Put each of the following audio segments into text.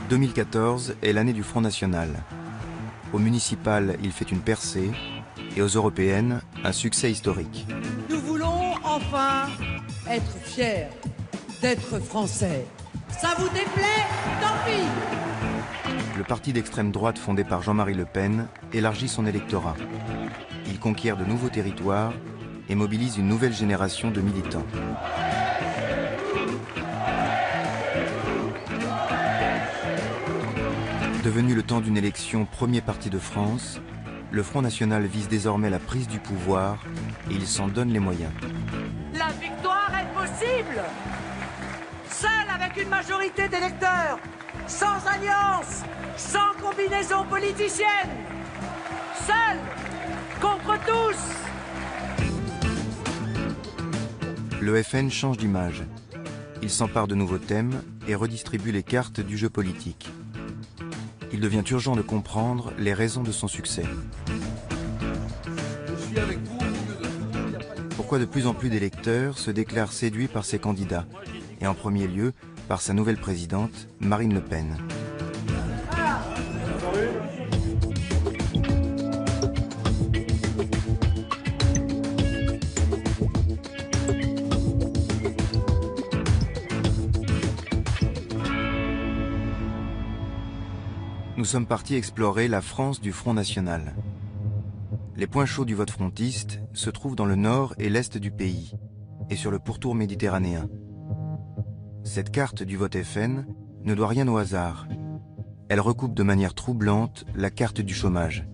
2014 est l'année du Front National. Au municipal, il fait une percée et aux européennes, un succès historique. Nous voulons enfin être fiers d'être français. Ça vous déplaît? Tant pis! Le parti d'extrême droite fondé par Jean-Marie Le Pen élargit son électorat. Il conquiert de nouveaux territoires et mobilise une nouvelle génération de militants. Devenu le temps d'une élection premier parti de France, le Front National vise désormais la prise du pouvoir et il s'en donne les moyens. La victoire est possible! Seul avec une majorité d'électeurs, sans alliance, sans combinaison politicienne, seul contre tous! Le FN change d'image. Il s'empare de nouveaux thèmes et redistribue les cartes du jeu politique. Il devient urgent de comprendre les raisons de son succès. Pourquoi de plus en plus d'électeurs se déclarent séduits par ses candidats, et en premier lieu par sa nouvelle présidente, Marine Le Pen. Nous sommes partis explorer la France du Front National. Les points chauds du vote frontiste se trouvent dans le nord et l'est du pays, et sur le pourtour méditerranéen. Cette carte du vote FN ne doit rien au hasard. Elle recoupe de manière troublante la carte du chômage.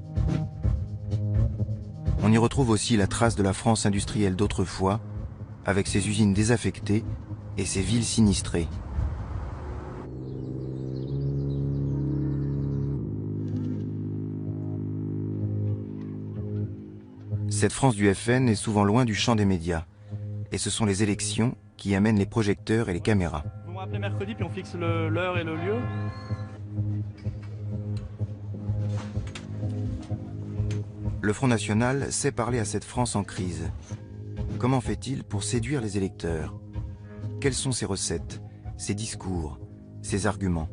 On y retrouve aussi la trace de la France industrielle d'autrefois, avec ses usines désaffectées et ses villes sinistrées. Cette France du FN est souvent loin du champ des médias. Et ce sont les élections qui amènent les projecteurs et les caméras. Vous me rappelez mercredi, puis on fixe l'heure et le lieu. Le Front National sait parler à cette France en crise. Comment fait-il pour séduire les électeurs? Quelles sont ses recettes, ses discours, ses arguments?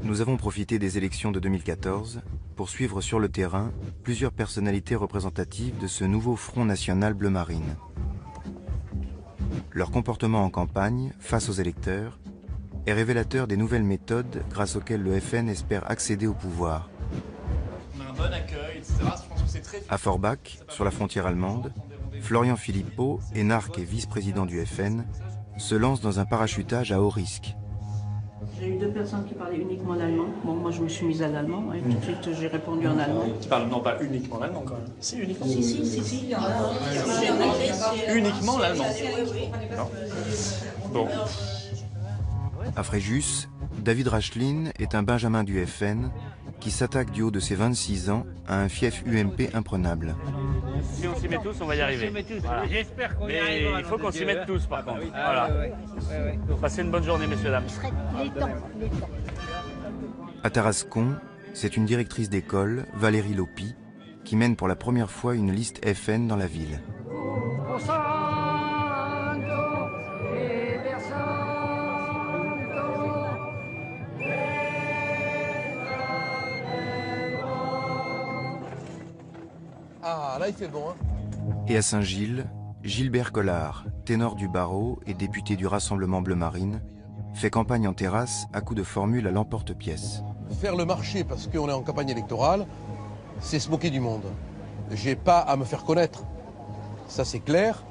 Nous avons profité des élections de 2014 pour suivre sur le terrain plusieurs personnalités représentatives de ce nouveau Front National Bleu Marine. Leur comportement en campagne, face aux électeurs, est révélateur des nouvelles méthodes grâce auxquelles le FN espère accéder au pouvoir. On a un bon accueil, etc. Je pense que c'est très... À Forbach, sur la frontière allemande, Florian Philippot, énarque et vice-président du FN, se lance dans un parachutage à haut risque. J'ai eu deux personnes qui parlaient uniquement l'allemand. Bon, moi je me suis mise à l'allemand et tout de suite j'ai répondu en allemand. Qui parle non pas uniquement l'allemand quand même. Si, uniquement. Si. Uniquement l'allemand. Non. Bon. À Fréjus, David Rachlin est un benjamin du FN qui s'attaque du haut de ses 26 ans à un fief UMP imprenable. Si on s'y met tous, on va y arriver. Voilà. J'espère qu'on y Mais arrivera. il faut qu'on s'y mette tous, par contre. Oui. Voilà. Ouais. Passez une bonne journée, messieurs, dames. À Tarascon, c'est une directrice d'école, Valérie Lopi, qui mène pour la première fois une liste FN dans la ville. Ah, là il fait bon, hein. Et à Saint-Gilles, Gilbert Collard, ténor du barreau et député du Rassemblement Bleu Marine, fait campagne en terrasse à coups de formules à l'emporte-pièce. Faire le marché parce qu'on est en campagne électorale, c'est se moquer du monde. J'ai pas à me faire connaître, ça c'est clair.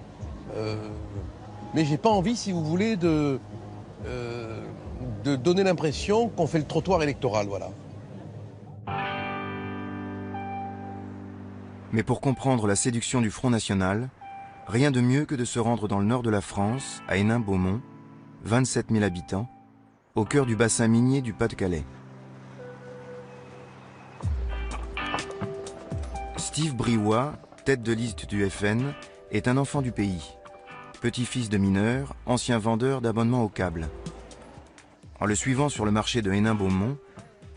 Mais j'ai pas envie, si vous voulez, de donner l'impression qu'on fait le trottoir électoral, voilà. Mais pour comprendre la séduction du Front National, rien de mieux que de se rendre dans le nord de la France, à Hénin-Beaumont, 27 000 habitants, au cœur du bassin minier du Pas-de-Calais. Steve Briouat, tête de liste du FN, est un enfant du pays. Petit-fils de mineur, ancien vendeur d'abonnements au câble. En le suivant sur le marché de Hénin-Beaumont,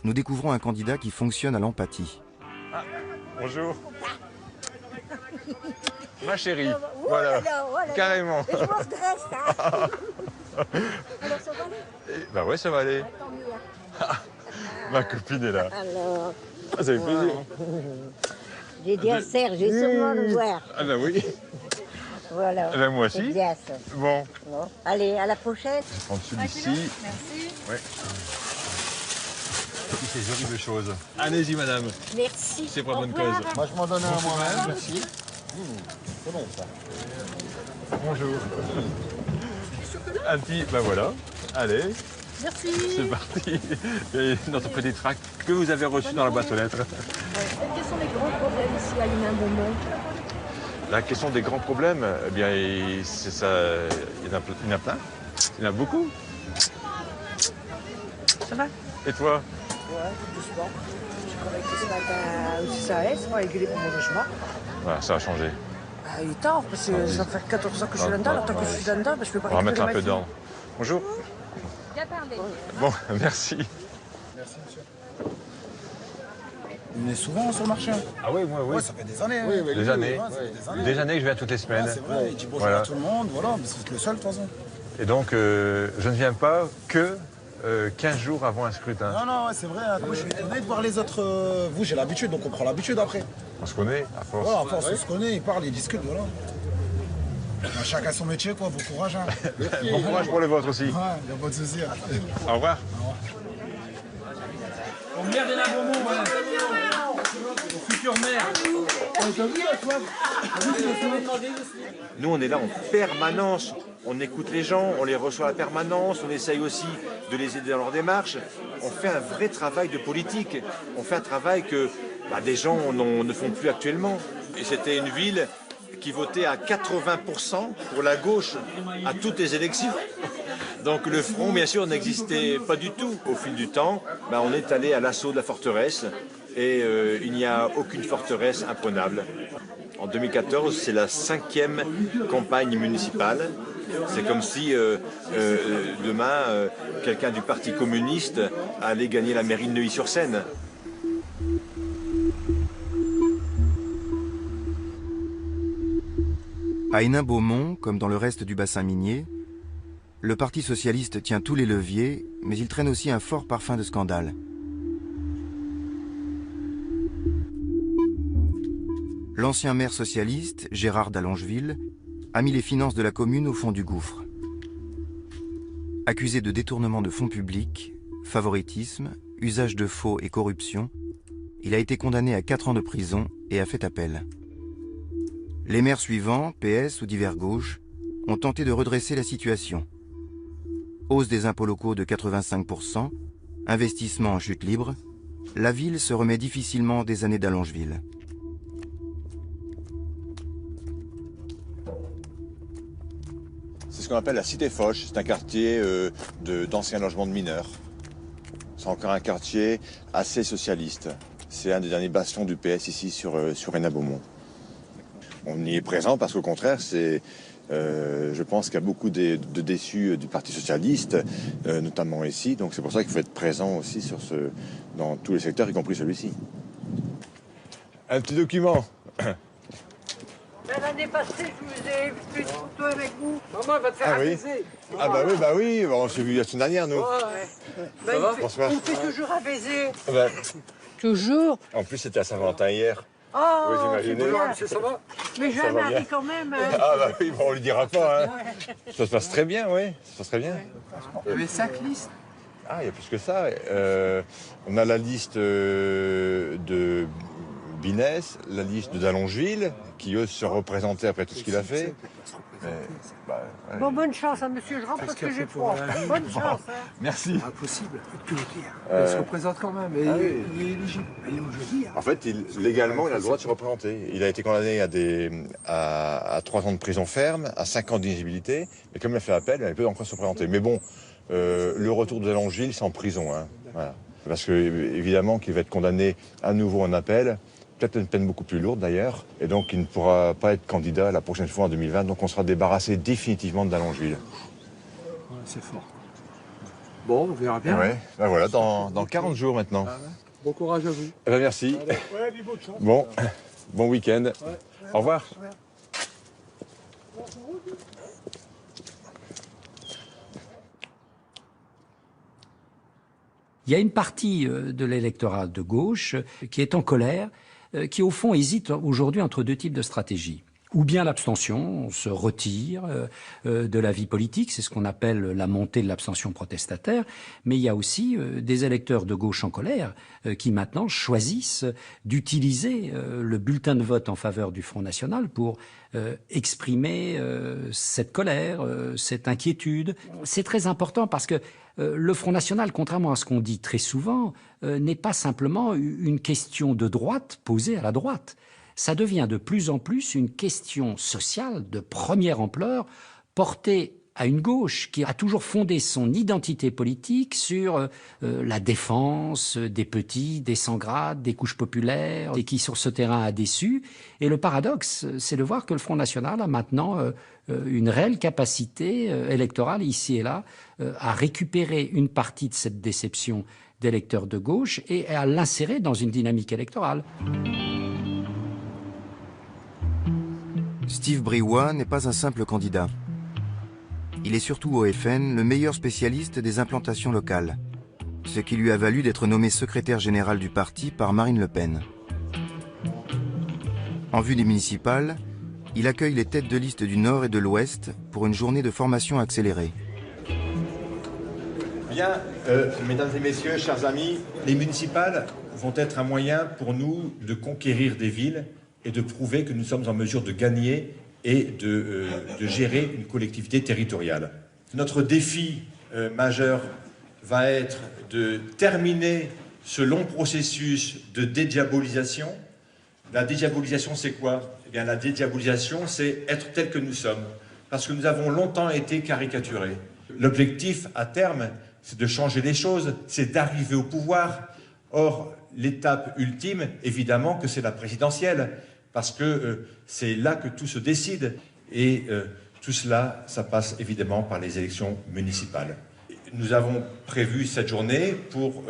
nous découvrons un candidat qui fonctionne à l'empathie. Bonjour. ma chérie. Voilà, Carrément. Et je me redresse, hein. Alors ça va aller? Bah ouais, ça va aller. Tant mieux. Ma copine est là. Alors, Ah, ça fait plaisir. j'ai dit à Serge, j'ai sûrement le voir. Ah bah oui. Voilà. Eh ben, moi C'est aussi. bien ça. Bon. Bon. Allez, à la prochaine. Je vais prendre celui-ci. Merci. Ouais. Ces horribles choses. Allez-y, madame. Merci. C'est pour la bonne Au revoir. cause. Moi, je m'en donne un moi-même. Merci. C'est bon, ça. Bonjour. Un petit, ben voilà. Allez, Merci. c'est parti. Et notre petit tract que vous avez reçu dans la boîte aux lettres. Quels sont les grands problèmes ici à Hénin-Beaumont? La question des grands problèmes, eh bien, c'est ça. Il y en a plein. Il y en a beaucoup. Ça va? Et toi? Ouais, tout doucement. J'ai connecté ce matin au CSAS, on va réguler pour mon logement. Voilà, ça a changé. Ah, il est tard, parce que ça fait 14 ans que je suis là-dedans, alors tant que je suis là-dedans, je peux pas On va mettre un récupérer peu ma d'ordre. Bonjour. Bien parlé. Bon, merci. Merci, monsieur. Vous venez souvent sur le marché? Ah oui, moi, oui. Ouais, ça fait des années. Oui, des années. Ouais, ça fait des années. Des années que je viens toutes les semaines. Ouais, c'est vrai, il dit bonjour Voilà. à tout le monde, voilà, mais c'est le seul de toute façon. Et donc, je ne viens pas que 15 jours avant un scrutin. Non, non, ouais, c'est vrai, moi je suis étonné de voir les autres. Vous, j'ai l'habitude, donc on prend l'habitude après. On se connaît, à force. Voilà, à force, on se connaît, ils parlent, ils discutent, voilà. Chacun son métier, quoi, bon courage. Hein. Bon courage pour le vôtre aussi. Ouais, y a pas de souci. Hein. Au revoir. Au maire de Beaumont, au futur maire. Nous, on est là en permanence. On écoute les gens, on les reçoit à la permanence, on essaye aussi de les aider dans leur démarche. On fait un vrai travail de politique. On fait un travail que des gens ne font plus actuellement. Et c'était une ville qui votait à 80% pour la gauche à toutes les élections. Donc le front, bien sûr, n'existait pas du tout. Au fil du temps, on est allé à l'assaut de la forteresse et il n'y a aucune forteresse imprenable. En 2014, c'est la 5e campagne municipale. C'est comme si demain, quelqu'un du Parti communiste allait gagner la mairie de Neuilly-sur-Seine. À Hénin-Beaumont, comme dans le reste du bassin minier, le Parti socialiste tient tous les leviers, mais il traîne aussi un fort parfum de scandale. L'ancien maire socialiste, Gérard d'Allongeville, a mis les finances de la commune au fond du gouffre. Accusé de détournement de fonds publics, favoritisme, usage de faux et corruption, il a été condamné à 4 ans de prison et a fait appel. Les maires suivants, PS ou divers gauches, ont tenté de redresser la situation. Hausse des impôts locaux de 85%, investissement en chute libre, la ville se remet difficilement des années d'Allongeville. C'est ce qu'on appelle la Cité Foch. C'est un quartier d'anciens logements de mineurs. C'est encore un quartier assez socialiste. C'est un des derniers bastions du PS ici sur Hénin-Beaumont. On y est présent parce qu'au contraire, je pense qu'il y a beaucoup de déçus du Parti socialiste, notamment ici. Donc c'est pour ça qu'il faut être présent aussi dans tous les secteurs, y compris celui-ci. Un petit document. L'année passée, je vous ai fait une photo avec vous. Maman va te faire Ah oui. apaiser. Ah bah oui, on s'est vu la semaine dernière, nous. Ça va? Bonsoir. Il me fait toujours apaiser. Ah bah, Toujours. en plus, c'était à Saint-Valentin hier. Oh, Vous c'est imaginez? bien. Ça va? Mais j'ai Ça un va mari bien. quand même. Ah bah oui, bon, on lui dira pas. Hein. Ça se passe très bien, oui. Ça se passe très bien. Il y avait 5 listes. Ah, il y a plus que ça. On a la liste de Binès, la liste de Dallongeville, qui eux se représentaient après tout ce qu'il a fait. Ouais. Bon, bonne chance, hein, monsieur. Je rentre parce que j'ai froid. Bonne chance. Hein. Merci. Impossible. Tu le dire. Il se représente quand même. Et il est éligible. Il est au jeudi. En fait, légalement, il a le droit de se représenter. Il a été condamné à 3 ans de prison ferme, à 5 ans d'inéligibilité. Mais comme il a fait appel, il peut encore se représenter. Mais bon, le retour de Dallongeville, c'est en prison. Hein. Voilà. Parce que, évidemment, qu'il va être condamné à nouveau en appel. Peut-être une peine beaucoup plus lourde d'ailleurs, et donc il ne pourra pas être candidat la prochaine fois en 2020, donc on sera débarrassé définitivement de Dallongeville. Ouais, c'est fort. Bon, on verra bien. Ouais, ben voilà, dans 40 jours maintenant. Ah ouais. Bon courage à vous. Eh ben merci. Ouais, bonne chance. Bon week-end. Au revoir. Il y a une partie de l'électorat de gauche qui est en colère, qui au fond hésite aujourd'hui entre deux types de stratégies. Ou bien l'abstention, on se retire de la vie politique, c'est ce qu'on appelle la montée de l'abstention protestataire, mais il y a aussi des électeurs de gauche en colère qui maintenant choisissent d'utiliser le bulletin de vote en faveur du Front National pour exprimer cette colère, cette inquiétude. C'est très important parce que le Front National, contrairement à ce qu'on dit très souvent, n'est pas simplement une question de droite posée à la droite. Ça devient de plus en plus une question sociale de première ampleur portée à une gauche qui a toujours fondé son identité politique sur la défense des petits, des sans-grades, des couches populaires, et qui sur ce terrain a déçu. Et le paradoxe, c'est de voir que le Front National a maintenant une réelle capacité électorale ici et là à récupérer une partie de cette déception d'électeurs de gauche et à l'insérer dans une dynamique électorale. Steve Briouat n'est pas un simple candidat. Il est surtout au FN le meilleur spécialiste des implantations locales, ce qui lui a valu d'être nommé secrétaire général du parti par Marine Le Pen. En vue des municipales, il accueille les têtes de liste du Nord et de l'Ouest pour une journée de formation accélérée. Bien, mesdames et messieurs, chers amis, les municipales vont être un moyen pour nous de conquérir des villes et de prouver que nous sommes en mesure de gagner et de gérer une collectivité territoriale. Notre défi majeur va être de terminer ce long processus de dédiabolisation. La dédiabolisation, c'est quoi? Eh bien, la dédiabolisation, c'est être tel que nous sommes, parce que nous avons longtemps été caricaturés. L'objectif, à terme, c'est de changer les choses, c'est d'arriver au pouvoir. Or, l'étape ultime, évidemment, que c'est la présidentielle, parce que c'est là que tout se décide. Et tout cela, ça passe évidemment par les élections municipales. Nous avons prévu cette journée pour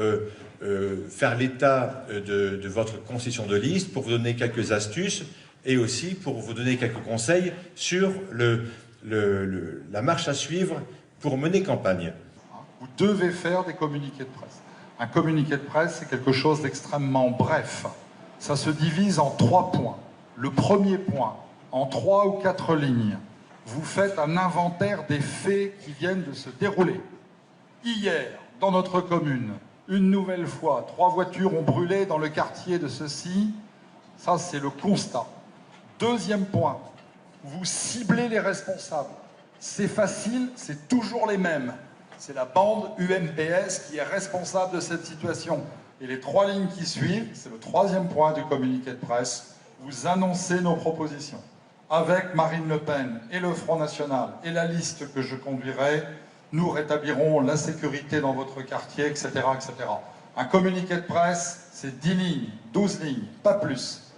faire l'état de votre concession de liste, pour vous donner quelques astuces et aussi pour vous donner quelques conseils sur la marche à suivre pour mener campagne. Vous devez faire des communiqués de presse. Un communiqué de presse, c'est quelque chose d'extrêmement bref. Ça se divise en 3 points. Le premier point, en 3 ou 4 lignes, vous faites un inventaire des faits qui viennent de se dérouler. Hier, dans notre commune, une nouvelle fois, 3 voitures ont brûlé dans le quartier de ceci. Ça, c'est le constat. Deuxième point, vous ciblez les responsables. C'est facile, c'est toujours les mêmes. C'est la bande UMPS qui est responsable de cette situation. Et les 3 lignes qui suivent, c'est le 3e point du communiqué de presse. Vous annoncez nos propositions. Avec Marine Le Pen et le Front National et la liste que je conduirai, nous rétablirons la sécurité dans votre quartier, etc., etc. Un communiqué de presse, c'est 10 lignes, 12 lignes, pas plus.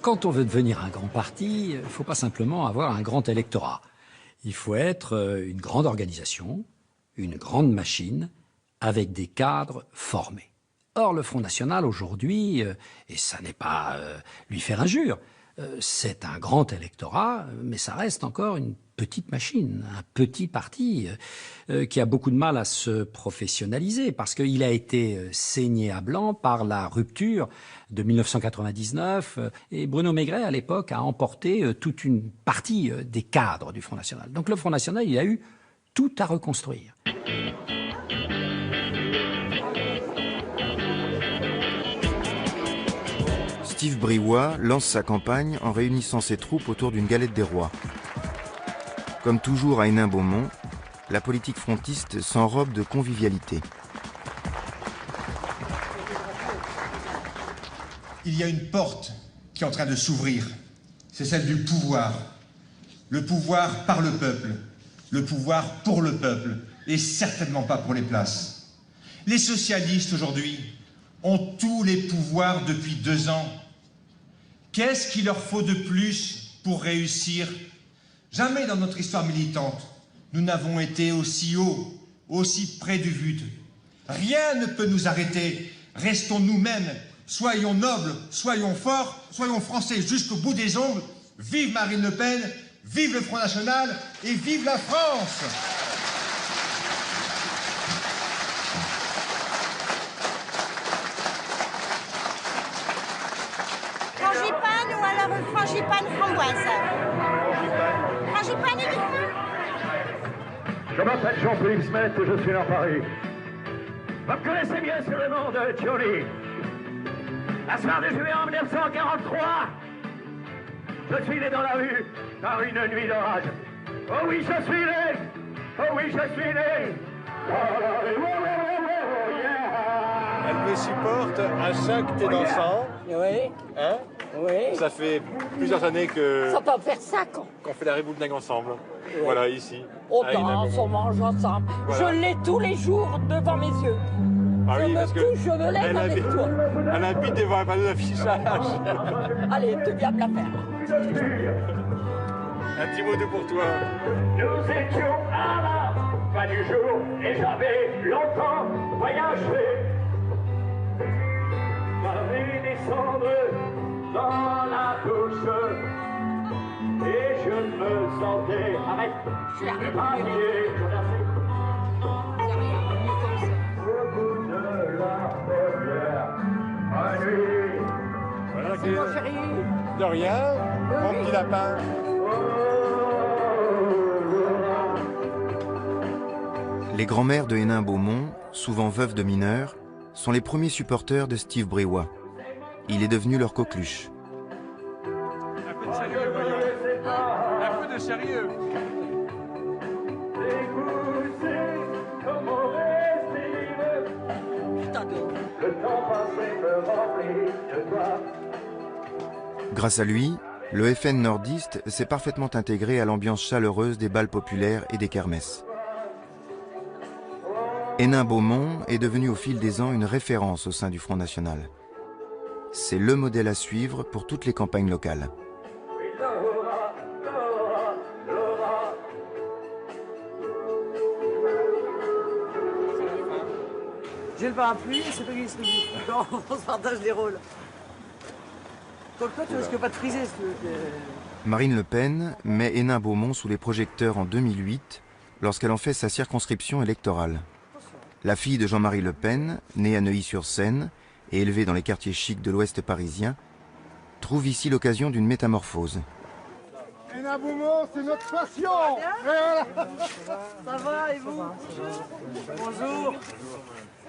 Quand on veut devenir un grand parti, il ne faut pas simplement avoir un grand électorat. Il faut être une grande organisation, une grande machine, avec des cadres formés. Or, le Front National, aujourd'hui, et ça n'est pas lui faire injure, c'est un grand électorat, mais ça reste encore une petite machine, un petit parti qui a beaucoup de mal à se professionnaliser parce qu'il a été saigné à blanc par la rupture de 1999 et Bruno Maigret, à l'époque, a emporté toute une partie des cadres du Front National. Donc le Front National, il a eu tout à reconstruire. Steve Briouat lance sa campagne en réunissant ses troupes autour d'une galette des rois. Comme toujours à Hénin-Beaumont, la politique frontiste s'enrobe de convivialité. Il y a une porte qui est en train de s'ouvrir. C'est celle du pouvoir. Le pouvoir par le peuple. Le pouvoir pour le peuple. Et certainement pas pour les places. Les socialistes aujourd'hui ont tous les pouvoirs depuis 2 ans. Qu'est-ce qu'il leur faut de plus pour réussir? Jamais dans notre histoire militante, nous n'avons été aussi haut, aussi près du but. Rien ne peut nous arrêter. Restons nous-mêmes. Soyons nobles, soyons forts, soyons français jusqu'au bout des ongles Vive Marine Le Pen, vive le Front National et vive la France! Frangipane ou alors une frangipane framboise? Frangipane et biscuit. Je m'appelle Jean-Philippe Smet et je suis dans Paris. Vous me connaissez bien sous le nom de Johnny. La soirée de juillet en 1943, je suis né dans la rue par une nuit d'orage. Oh oui, je suis né! Oh oui, je suis né! Elle me supporte à chaque thé dansant. Oui. Hein? Oui. Ça fait plusieurs années que... Ça peut faire 5 ans. Qu'on fait la Riboudenag ensemble. Oui. Voilà, ici. On danse, on mange ensemble. Voilà. Je l'ai tous les jours devant mes yeux. Ah oui, parce que je me lève avec toi. Elle habite devant un panneau d'affichage. Allez, tu viens me la faire. Un petit mot de pour toi. Nous étions à la fin du jour et j'avais longtemps voyagé. J'avais descendre dans la douche et je me sentais avec épargné. Au bout de la première nuit. Voilà, C'est mon chéri. de rien, mon petit lapin. Les grands-mères de Hénin-Beaumont, souvent veuves de mineurs, sont les premiers supporters de Steve Briouat. Il est devenu leur coqueluche. Un peu de sérieux, voyons. Un peu de sérieux. Grâce à lui, le FN nordiste s'est parfaitement intégré à l'ambiance chaleureuse des bals populaires et des kermesses. Hénin-Beaumont est devenu au fil des ans une référence au sein du Front National. C'est le modèle à suivre pour toutes les campagnes locales. J'ai le parapluie, c'est toi qui distribue. Non, on se partage les rôles. Donc toi, tu risques pas de friser si tu veux. Marine Le Pen met Hénin-Beaumont sous les projecteurs en 2008 lorsqu'elle en fait sa circonscription électorale. La fille de Jean-Marie Le Pen, née à Neuilly-sur-Seine et élevée dans les quartiers chics de l'Ouest parisien, trouve ici l'occasion d'une métamorphose. Hénin-Beaumont, c'est notre passion. Voilà. Ça va et vous? Bonjour.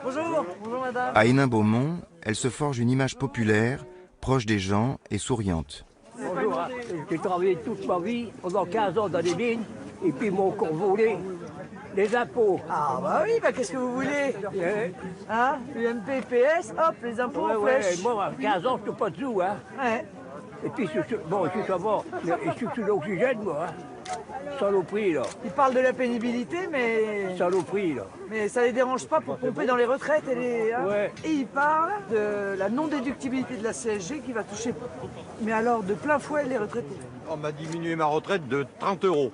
Bonjour. Bonjour madame. À Hénin-Beaumont, elle se forge une image populaire, proche des gens et souriante. Bonjour, j'ai travaillé toute ma vie, pendant 15 ans dans les mines, et puis ils m'ont encore volé les impôts. Ah bah oui, bah qu'est-ce que vous voulez? Hein? UMP, PS, hop, les impôts en flèche. Moi, à 15 ans, je ne suis pas dessous, hein. Ouais. Et puis, bon, je suis savoir, je suis sous l'oxygène, moi, hein. Saloperie, là. Ils parlent de la pénibilité, mais... Saloperie, là. Mais ça les dérange pas pour pomper dans les retraites et les... Hein. Ouais. Et ils parlent de la non-déductibilité de la CSG qui va toucher, mais alors de plein fouet, les retraités. On m'a diminué ma retraite de 30 €.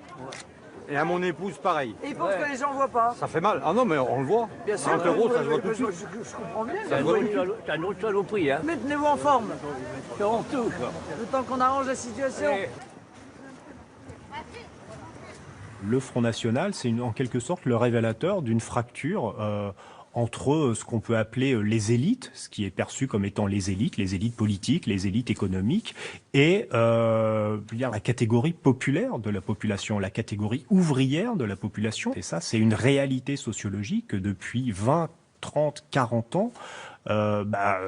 Et à mon épouse, pareil. Et ils pensent que les gens voient pas. Ça fait mal. Ah non, mais on le voit. Bien sûr. 30 €, ça se voit tout de suite. Je comprends bien. C'est une autre saloperie, hein. Maintenez-vous en forme. C'est honteux, ça. Le temps qu'on arrange la situation. Ouais. Le Front National, c'est en quelque sorte le révélateur d'une fracture entre ce qu'on peut appeler les élites, ce qui est perçu comme étant les élites politiques, les élites économiques, et la catégorie populaire de la population, la catégorie ouvrière de la population. Et ça, c'est une réalité sociologique que depuis 20, 30, 40 ans,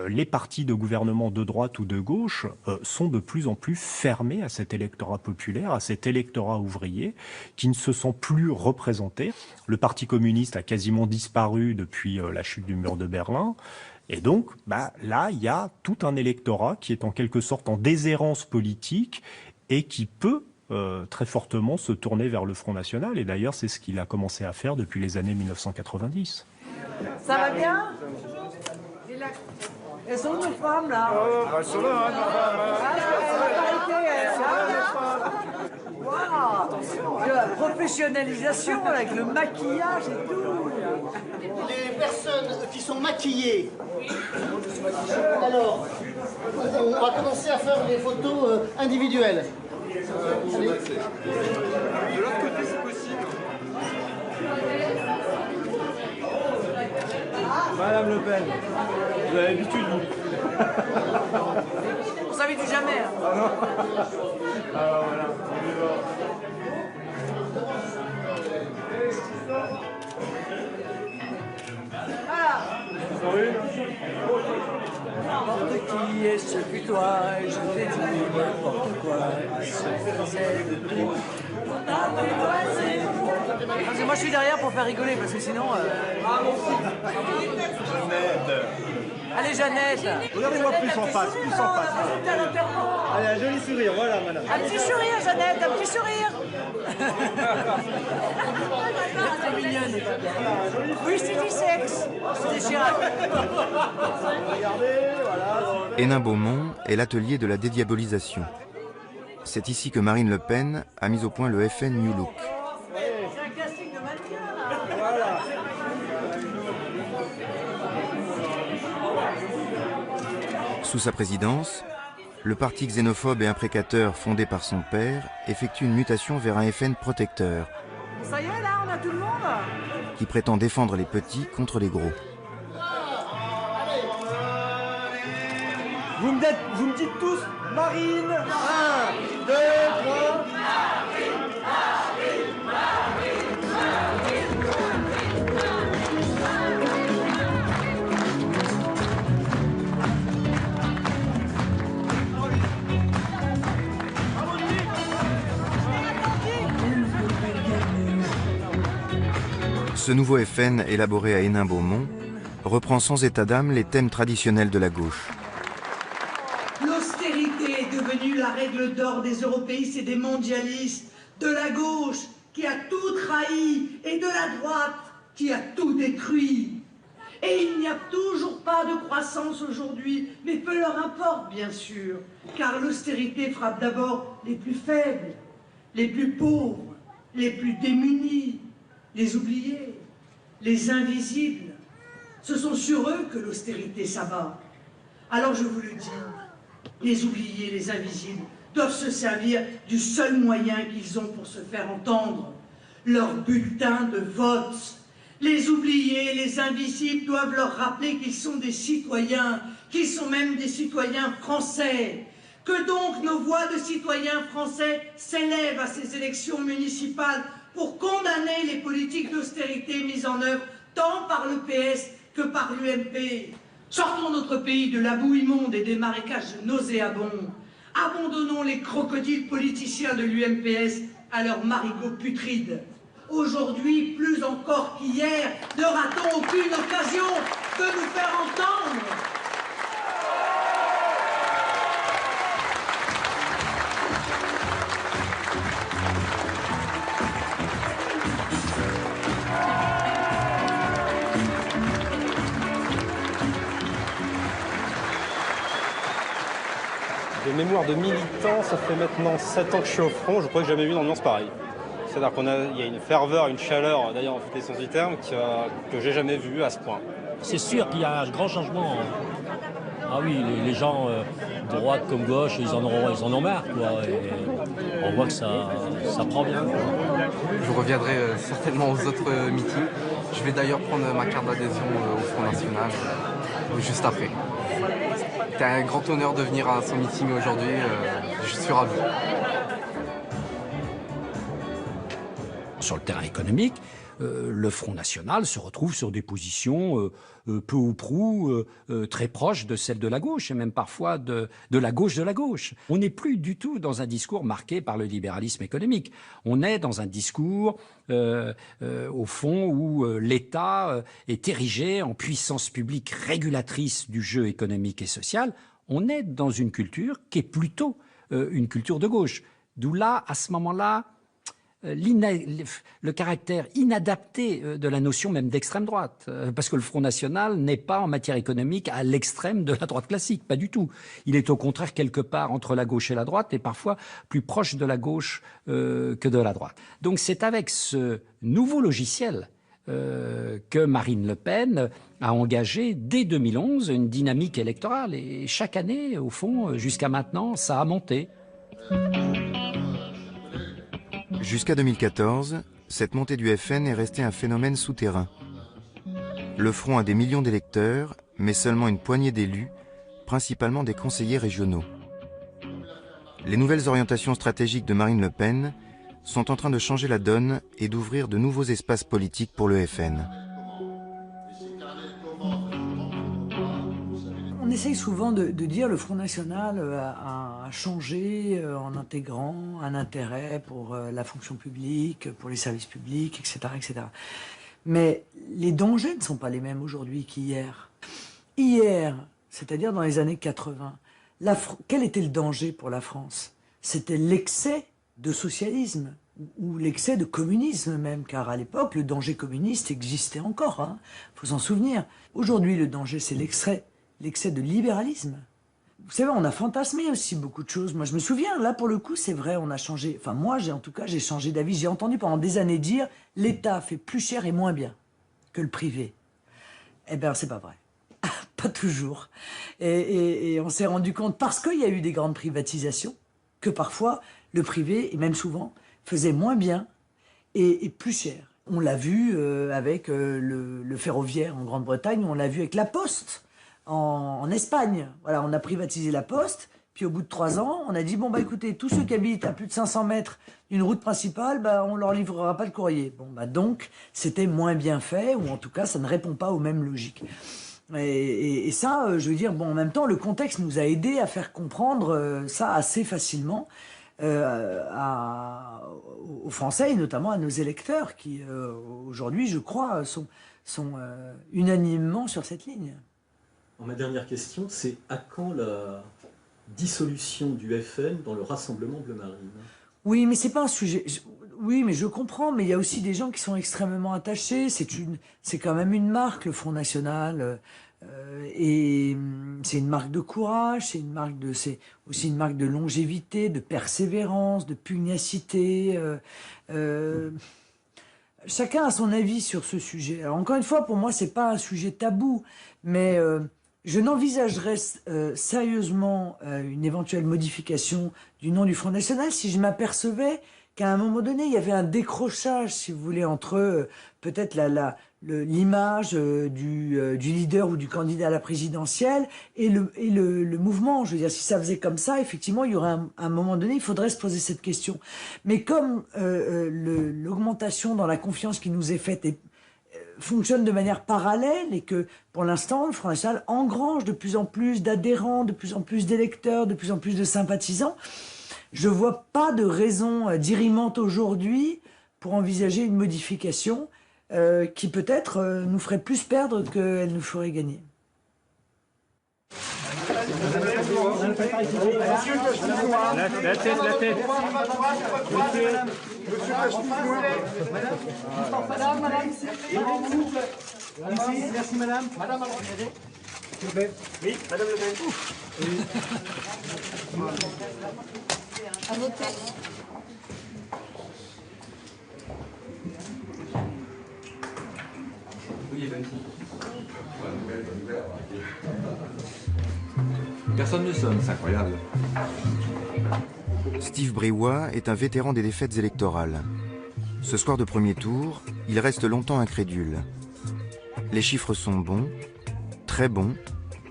les partis de gouvernement de droite ou de gauche sont de plus en plus fermés à cet électorat populaire, à cet électorat ouvrier, qui ne se sent plus représenté. Le Parti communiste a quasiment disparu depuis la chute du mur de Berlin. Et donc, là, il y a tout un électorat qui est en quelque sorte en déshérence politique et qui peut très fortement se tourner vers le Front National. Et d'ailleurs, c'est ce qu'il a commencé à faire depuis les années 1990. Ça va bien? Elles sont nos femmes là. Elles sont là, Wow. De la professionnalisation avec le maquillage et tout. Les personnes qui sont maquillées. Alors, on va commencer à faire les photos individuelles. passer. De l'autre côté, c'est possible. Madame Le Pen, vous avez l'habitude, vous. On s'habitue jamais. Hein. Ah non. Alors voilà, on y va. N'importe qui est ce que toi, et je t'ai dit n'importe quoi, c'est de tout. Parce que moi je suis derrière pour faire rigoler, parce que sinon... Jeannette. Allez Jeannette. Regardez-moi plus en face, plus en face. Allez, un joli sourire, voilà madame. Un petit sourire Jeannette, un petit sourire. C'est mignonne. Oui, c'est du sexe. C'est Chirac. Hénin-Beaumont est l'atelier de la dédiabolisation. C'est ici que Marine Le Pen a mis au point le FN New Look. C'est un casting de mannequin là. Sous sa présidence, le parti xénophobe et imprécateur fondé par son père effectue une mutation vers un FN protecteur Ça y est là, on a tout le monde. qui prétend défendre les petits contre les gros. Vous me dites tous Marine. 1, 2, 3. Ce nouveau FN élaboré à Hénin-Beaumont reprend sans état d'âme les thèmes traditionnels de la gauche. L'austérité est devenue la règle d'or des européistes et des mondialistes, de la gauche qui a tout trahi et de la droite qui a tout détruit. Et il n'y a toujours pas de croissance aujourd'hui, mais peu leur importe bien sûr, car l'austérité frappe d'abord les plus faibles, les plus pauvres, les plus démunis, les oubliés, les invisibles. Ce sont sur eux que l'austérité s'abat. Alors je vous le dis, les oubliés, les invisibles, doivent se servir du seul moyen qu'ils ont pour se faire entendre, leur bulletin de vote. Les oubliés, les invisibles doivent leur rappeler qu'ils sont des citoyens, qu'ils sont même des citoyens français, que donc nos voix de citoyens français s'élèvent à ces élections municipales pour condamner les politiques d'austérité mises en œuvre tant par le PS que par l'UMP. Sortons notre pays de la boue immonde et des marécages nauséabonds. Abandonnons les crocodiles politiciens de l'UMPS à leurs marigots putrides. Aujourd'hui, plus encore qu'hier, ne ratons aucune occasion de nous faire entendre. De mémoire de militant, ça fait maintenant 7 ans que je suis au front, je crois que j'ai jamais vu une ambiance pareille. C'est-à-dire qu'il y a une ferveur, une chaleur, d'ailleurs en fait les sens du terme, que j'ai jamais vu à ce point. C'est sûr qu'il y a un grand changement. Ah oui, les gens, droite comme gauche, ils en ont marre, quoi. Et on voit que ça prend bien. Je reviendrai certainement aux autres meetings. Je vais d'ailleurs prendre ma carte d'adhésion au Front National juste après. C'était un grand honneur de venir à son meeting aujourd'hui. Je suis ravi. Sur le terrain économique, le Front National se retrouve sur des positions peu ou prou très proches de celles de la gauche, et même parfois de la gauche de la gauche. On n'est plus du tout dans un discours marqué par le libéralisme économique. On est dans un discours, au fond, où l'État est érigé en puissance publique régulatrice du jeu économique et social. On est dans une culture qui est plutôt une culture de gauche. D'où là, à ce moment-là, le caractère inadapté de la notion même d'extrême droite, parce que le Front National n'est pas en matière économique à l'extrême de la droite classique, pas du tout. Il est au contraire quelque part entre la gauche et la droite, et parfois plus proche de la gauche que de la droite. Donc c'est avec ce nouveau logiciel que Marine Le Pen a engagé dès 2011 une dynamique électorale, et chaque année, au fond, jusqu'à maintenant, ça a monté. Jusqu'à 2014, cette montée du FN est restée un phénomène souterrain. Le Front a des millions d'électeurs, mais seulement une poignée d'élus, principalement des conseillers régionaux. Les nouvelles orientations stratégiques de Marine Le Pen sont en train de changer la donne et d'ouvrir de nouveaux espaces politiques pour le FN. On essaye souvent de dire que le Front National a changé en intégrant un intérêt pour la fonction publique, pour les services publics, etc., etc. Mais les dangers ne sont pas les mêmes aujourd'hui qu'hier. Hier, c'est-à-dire dans les années 80, quel était le danger pour la France? C'était l'excès de socialisme, ou l'excès de communisme même, car à l'époque, le danger communiste existait encore, hein, faut s'en souvenir. Aujourd'hui, le danger, c'est l'excès de libéralisme. Vous savez, on a fantasmé aussi beaucoup de choses. Moi, je me souviens, là, pour le coup, c'est vrai, on a changé. Enfin, moi, en tout cas, j'ai changé d'avis. J'ai entendu pendant des années dire « l'État fait plus cher et moins bien que le privé ». Eh bien, c'est pas vrai. Pas toujours. Et on s'est rendu compte, parce qu'il y a eu des grandes privatisations, que parfois, le privé, et même souvent, faisait moins bien et plus cher. On l'a vu avec le ferroviaire en Grande-Bretagne, on l'a vu avec la Poste en Espagne. Voilà, on a privatisé la Poste, puis au bout de 3 ans, on a dit, bon, bah écoutez, tous ceux qui habitent à plus de 500 mètres d'une route principale, bah, on leur livrera pas le courrier. Bon, bah donc, c'était moins bien fait, ou en tout cas, ça ne répond pas aux mêmes logiques. Et ça, je veux dire, bon, en même temps, le contexte nous a aidés à faire comprendre ça assez facilement aux Français, et notamment à nos électeurs, qui, aujourd'hui, je crois, sont unanimement sur cette ligne. Ma dernière question, c'est à quand la dissolution du FN dans le Rassemblement Bleu Marine? Oui, mais c'est pas un sujet... Oui, mais je comprends, mais il y a aussi des gens qui sont extrêmement attachés. C'est quand même une marque, le Front National, et c'est une marque de courage, c'est aussi une marque de longévité, de persévérance, de pugnacité. Chacun a son avis sur ce sujet. Alors encore une fois, pour moi, c'est pas un sujet tabou, mais je n'envisagerais sérieusement une éventuelle modification du nom du Front National si je m'apercevais qu'à un moment donné, il y avait un décrochage, si vous voulez, entre peut-être l'image du leader ou du candidat à la présidentielle et le mouvement. Je veux dire, si ça faisait comme ça, effectivement, il y aurait un moment donné, il faudrait se poser cette question. Mais comme l'augmentation dans la confiance qui nous est faite fonctionne de manière parallèle et que, pour l'instant, le Front National engrange de plus en plus d'adhérents, de plus en plus d'électeurs, de plus en plus de sympathisants, je ne vois pas de raison dirimante aujourd'hui pour envisager une modification qui peut-être nous ferait plus perdre qu'elle nous ferait gagner. La tête. Merci madame. Madame, s'il vous plaît. Oui, madame Le Pen. À vos têtes. Personne ne sonne, c'est incroyable. Steve Briouat est un vétéran des défaites électorales. Ce soir de premier tour, il reste longtemps incrédule. Les chiffres sont bons, très bons,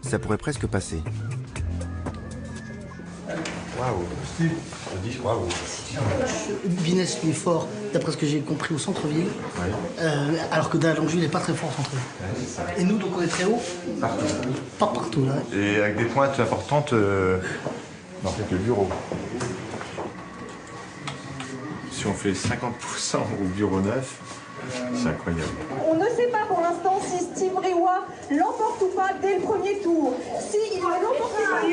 ça pourrait presque passer. Waouh, Steve, je dis waouh. Binès, lui, est fort, d'après ce que j'ai compris, au centre-ville, alors que Delalongeville n'est pas très fort au centre-ville. Ouais, et nous, donc, on est très haut. Partout. Pas partout, là. Et avec des pointes importantes dans quelques bureaux. Si on fait 50% au bureau neuf, c'est incroyable. On ne sait pas pour l'instant si Steve Briouat l'emporte ou pas dès le premier tour. Si il va l'emporter par le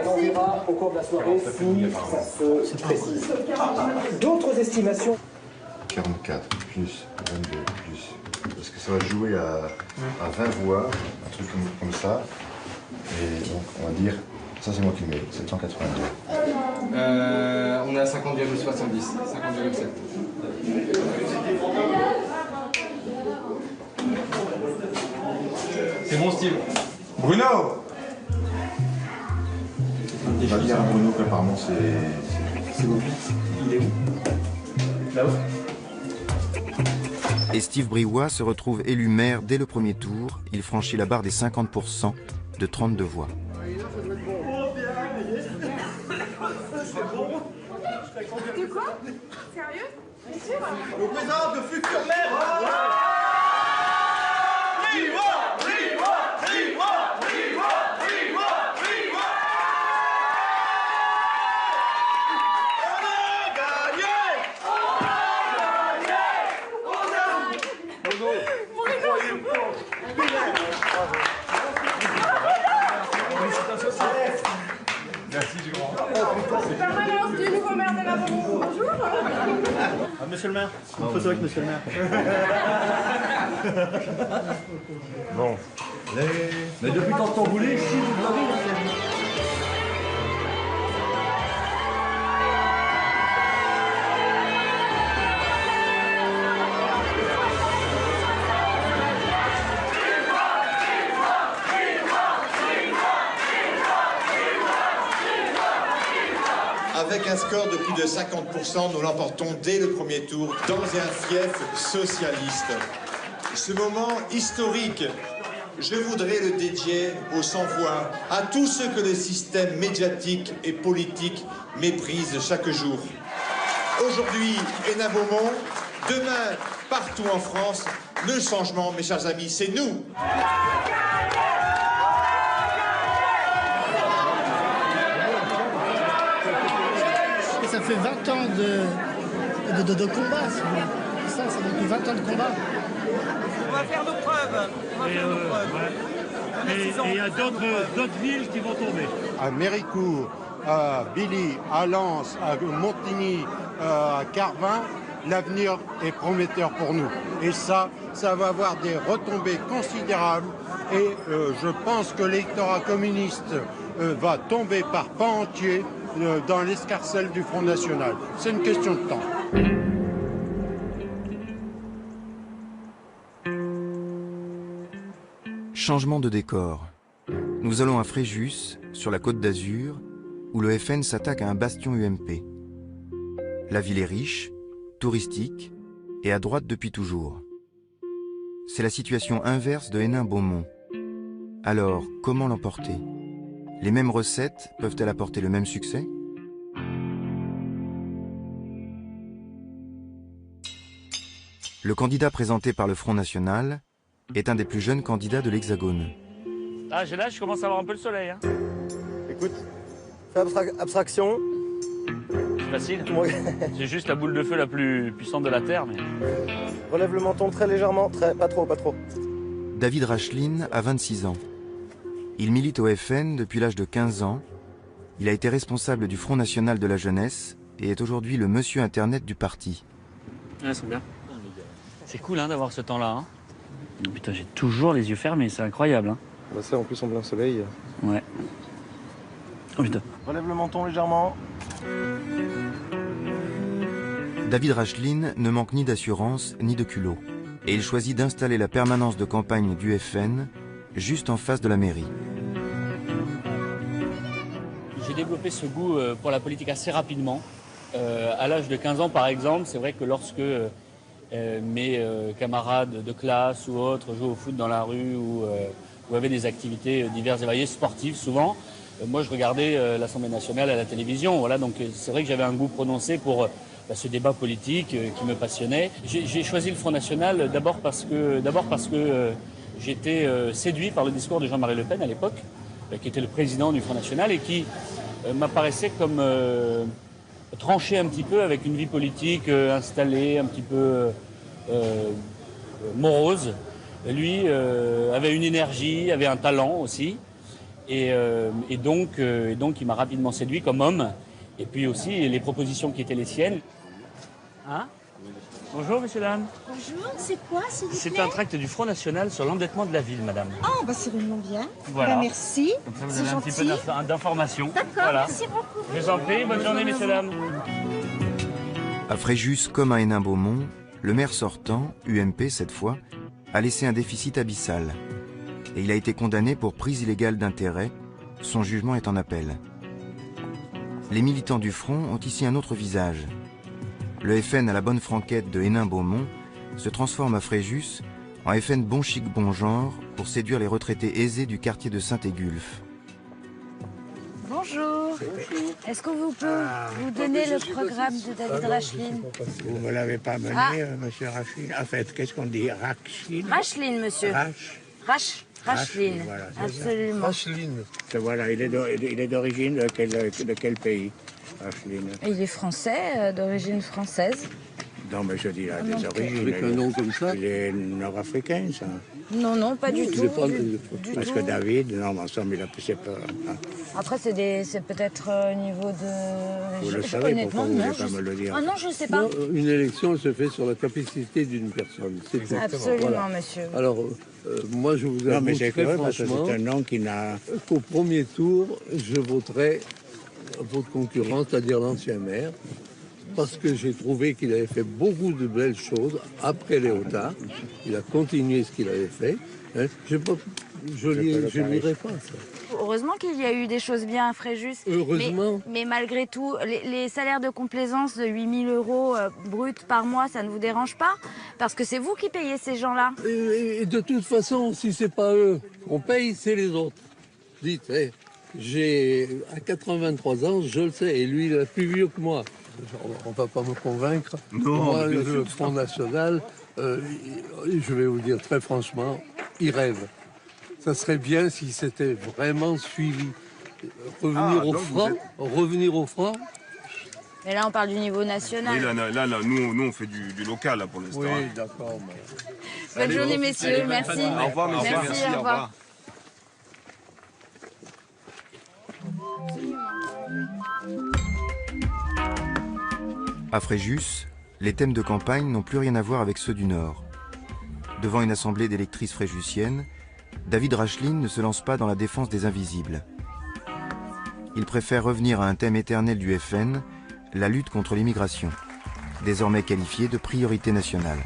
On verra au cours de la soirée si ça se précise. D'autres estimations? 44 plus 22 plus. Parce que ça va jouer à 20 voix, un truc comme ça. Et donc on va dire, ça c'est moi qui mets, 782. On est à 50,70, 50,7. C'est bon, Steve. Bruno! On va dire à Bruno qu'apparemment c'est beau. Il est où? Là-haut. Et Steve Briouat se retrouve élu maire dès le premier tour. Il franchit la barre des 50% de 32 voix. De quoi? Sérieux? Bien sûr. Je vous présente le futur maire. Merci du grand. Permanence du nouveau maire de la Beaumont. Bonjour. Ah, monsieur le maire, une photo avec monsieur le maire. Bon. Mais depuis quand on voulait ici, vous l'avez. Avec un score de plus de 50%, nous l'emportons dès le premier tour dans un fief socialiste. Ce moment historique, je voudrais le dédier aux sans-voix, à tous ceux que le système médiatique et politique méprise chaque jour. Aujourd'hui, Hénin-Beaumont, demain, partout en France, le changement, mes chers amis, c'est nous. Ça fait 20 ans de combat, si vous voulez. Ça fait 20 ans de combat. On va faire nos preuves. Et il y a d'autres villes qui vont tomber. À Méricourt, à Billy, à Lens, à Montigny, à Carvin, l'avenir est prometteur pour nous. Et ça va avoir des retombées considérables. Et je pense que l'électorat communiste va tomber par pans entiers dans l'escarcelle du Front National. C'est une question de temps. Changement de décor. Nous allons à Fréjus, sur la Côte d'Azur, où le FN s'attaque à un bastion UMP. La ville est riche, touristique et à droite depuis toujours. C'est la situation inverse de Hénin-Beaumont. Alors, comment l'emporter? Les mêmes recettes peuvent-elles apporter le même succès? Le candidat présenté par le Front National est un des plus jeunes candidats de l'Hexagone. Ah, là, je commence à avoir un peu le soleil. Hein. Écoute, fais abstraction. C'est facile. C'est juste la boule de feu la plus puissante de la Terre. Mais... Relève le menton très légèrement, pas trop. David Racheline a 26 ans. Il milite au FN depuis l'âge de 15 ans. Il a été responsable du Front National de la Jeunesse et est aujourd'hui le monsieur Internet du parti. Ouais, c'est bien. C'est cool hein, d'avoir ce temps-là. Hein. Oh, putain, j'ai toujours les yeux fermés, c'est incroyable. Hein. Bah ça, en plus, en plein soleil. Ouais. Oh putain. Relève le menton légèrement. David Racheline ne manque ni d'assurance ni de culot. Et il choisit d'installer la permanence de campagne du FN juste en face de la mairie. J'ai développé ce goût pour la politique assez rapidement. À l'âge de 15 ans, par exemple, c'est vrai que lorsque mes camarades de classe ou autres jouaient au foot dans la rue ou avaient des activités diverses et variées, sportives souvent, moi je regardais l'Assemblée nationale à la télévision. Voilà, donc c'est vrai que j'avais un goût prononcé pour ce débat politique qui me passionnait. J'ai choisi le Front National d'abord parce que j'étais séduit par le discours de Jean-Marie Le Pen à l'époque, qui était le président du Front National et qui m'apparaissait comme tranché un petit peu avec une vie politique installée, un petit peu morose. Lui avait une énergie, avait un talent aussi. Et donc il m'a rapidement séduit comme homme. Et puis aussi les propositions qui étaient les siennes. Hein ? Bonjour, messieurs, dames. Bonjour, c'est quoi, s'il vous plaît ? C'est un tract du Front National sur l'endettement de la ville, madame. Oh, bah c'est vraiment bien. Voilà. Bah, merci. Comme ça, vous avez un petit peu d'informations. D'accord, voilà. merci beaucoup. Je vous en prie, bonne journée, messieurs, dames. À Fréjus comme à Hénin-Beaumont, le maire sortant, UMP cette fois, a laissé un déficit abyssal. Et il a été condamné pour prise illégale d'intérêt. Son jugement est en appel. les militants du Front ont ici un autre visage. Le FN à la bonne franquette de Hénin-Beaumont se transforme à Fréjus en FN bon chic bon genre pour séduire les retraités aisés du quartier de Saint-Égulphe. Bonjour. Est-ce qu'on vous peut vous donner le programme de David Racheline? Vous ne me l'avez pas mené, monsieur Racheline. En fait, qu'est-ce qu'on dit? Racheline? Racheline, monsieur. Racheline, voilà, absolument. Racheline. Voilà, il est d'origine de quel pays, Racheline? Il est français, d'origine française. Non, mais je dis là, des origines. Avec un nom comme ça? Il est nord-africain, ça. Non, non, pas du tout. Parce que David, non, mais ensemble, il a poussé peur. Après, c'est peut-être au niveau de... Vous le savez, pourquoi vous ne voulez pas me le dire? Ah non, je ne sais pas. Non, une élection se fait sur la capacité d'une personne. Absolument, voilà. Monsieur. Alors, moi, je vous avoue très franchement c'est un nom qui n'a... qu'au premier tour, je voterai votre concurrent, c'est-à-dire l'ancien maire, parce que j'ai trouvé qu'il avait fait beaucoup de belles choses après Léotard. Il a continué ce qu'il avait fait. Hein. Je ne lirai pas ça. Heureusement qu'il y a eu des choses bien à Fréjus. Heureusement. Mais malgré tout, les salaires de complaisance de 8 000 € bruts par mois, ça ne vous dérange pas? Parce que c'est vous qui payez ces gens-là. Et de toute façon, si c'est pas eux qu'on paye, c'est les autres. Dites, j'ai à 83 ans, je le sais, et lui, il est plus vieux que moi. On ne va pas me convaincre. Non, moi, le Front National, je vais vous dire très franchement, il rêve. Ça serait bien si c'était vraiment suivi. Revenir au franc. Mais là, on parle du niveau national. Oui, là nous, on fait du local là, pour l'instant. Oui, d'accord. Mais... Bonne journée, messieurs. Merci. Au revoir, messieurs. Merci, au revoir. À Fréjus, les thèmes de campagne n'ont plus rien à voir avec ceux du Nord. Devant une assemblée d'électrices fréjusiennes, David Racheline ne se lance pas dans la défense des invisibles. Il préfère revenir à un thème éternel du FN, la lutte contre l'immigration, désormais qualifiée de priorité nationale.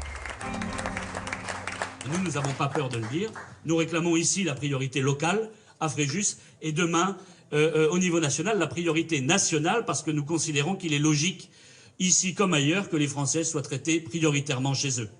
Nous n'avons pas peur de le dire. Nous réclamons ici la priorité locale à Fréjus et demain, au niveau national, la priorité nationale parce que nous considérons qu'il est logique ici comme ailleurs, que les Français soient traités prioritairement chez eux.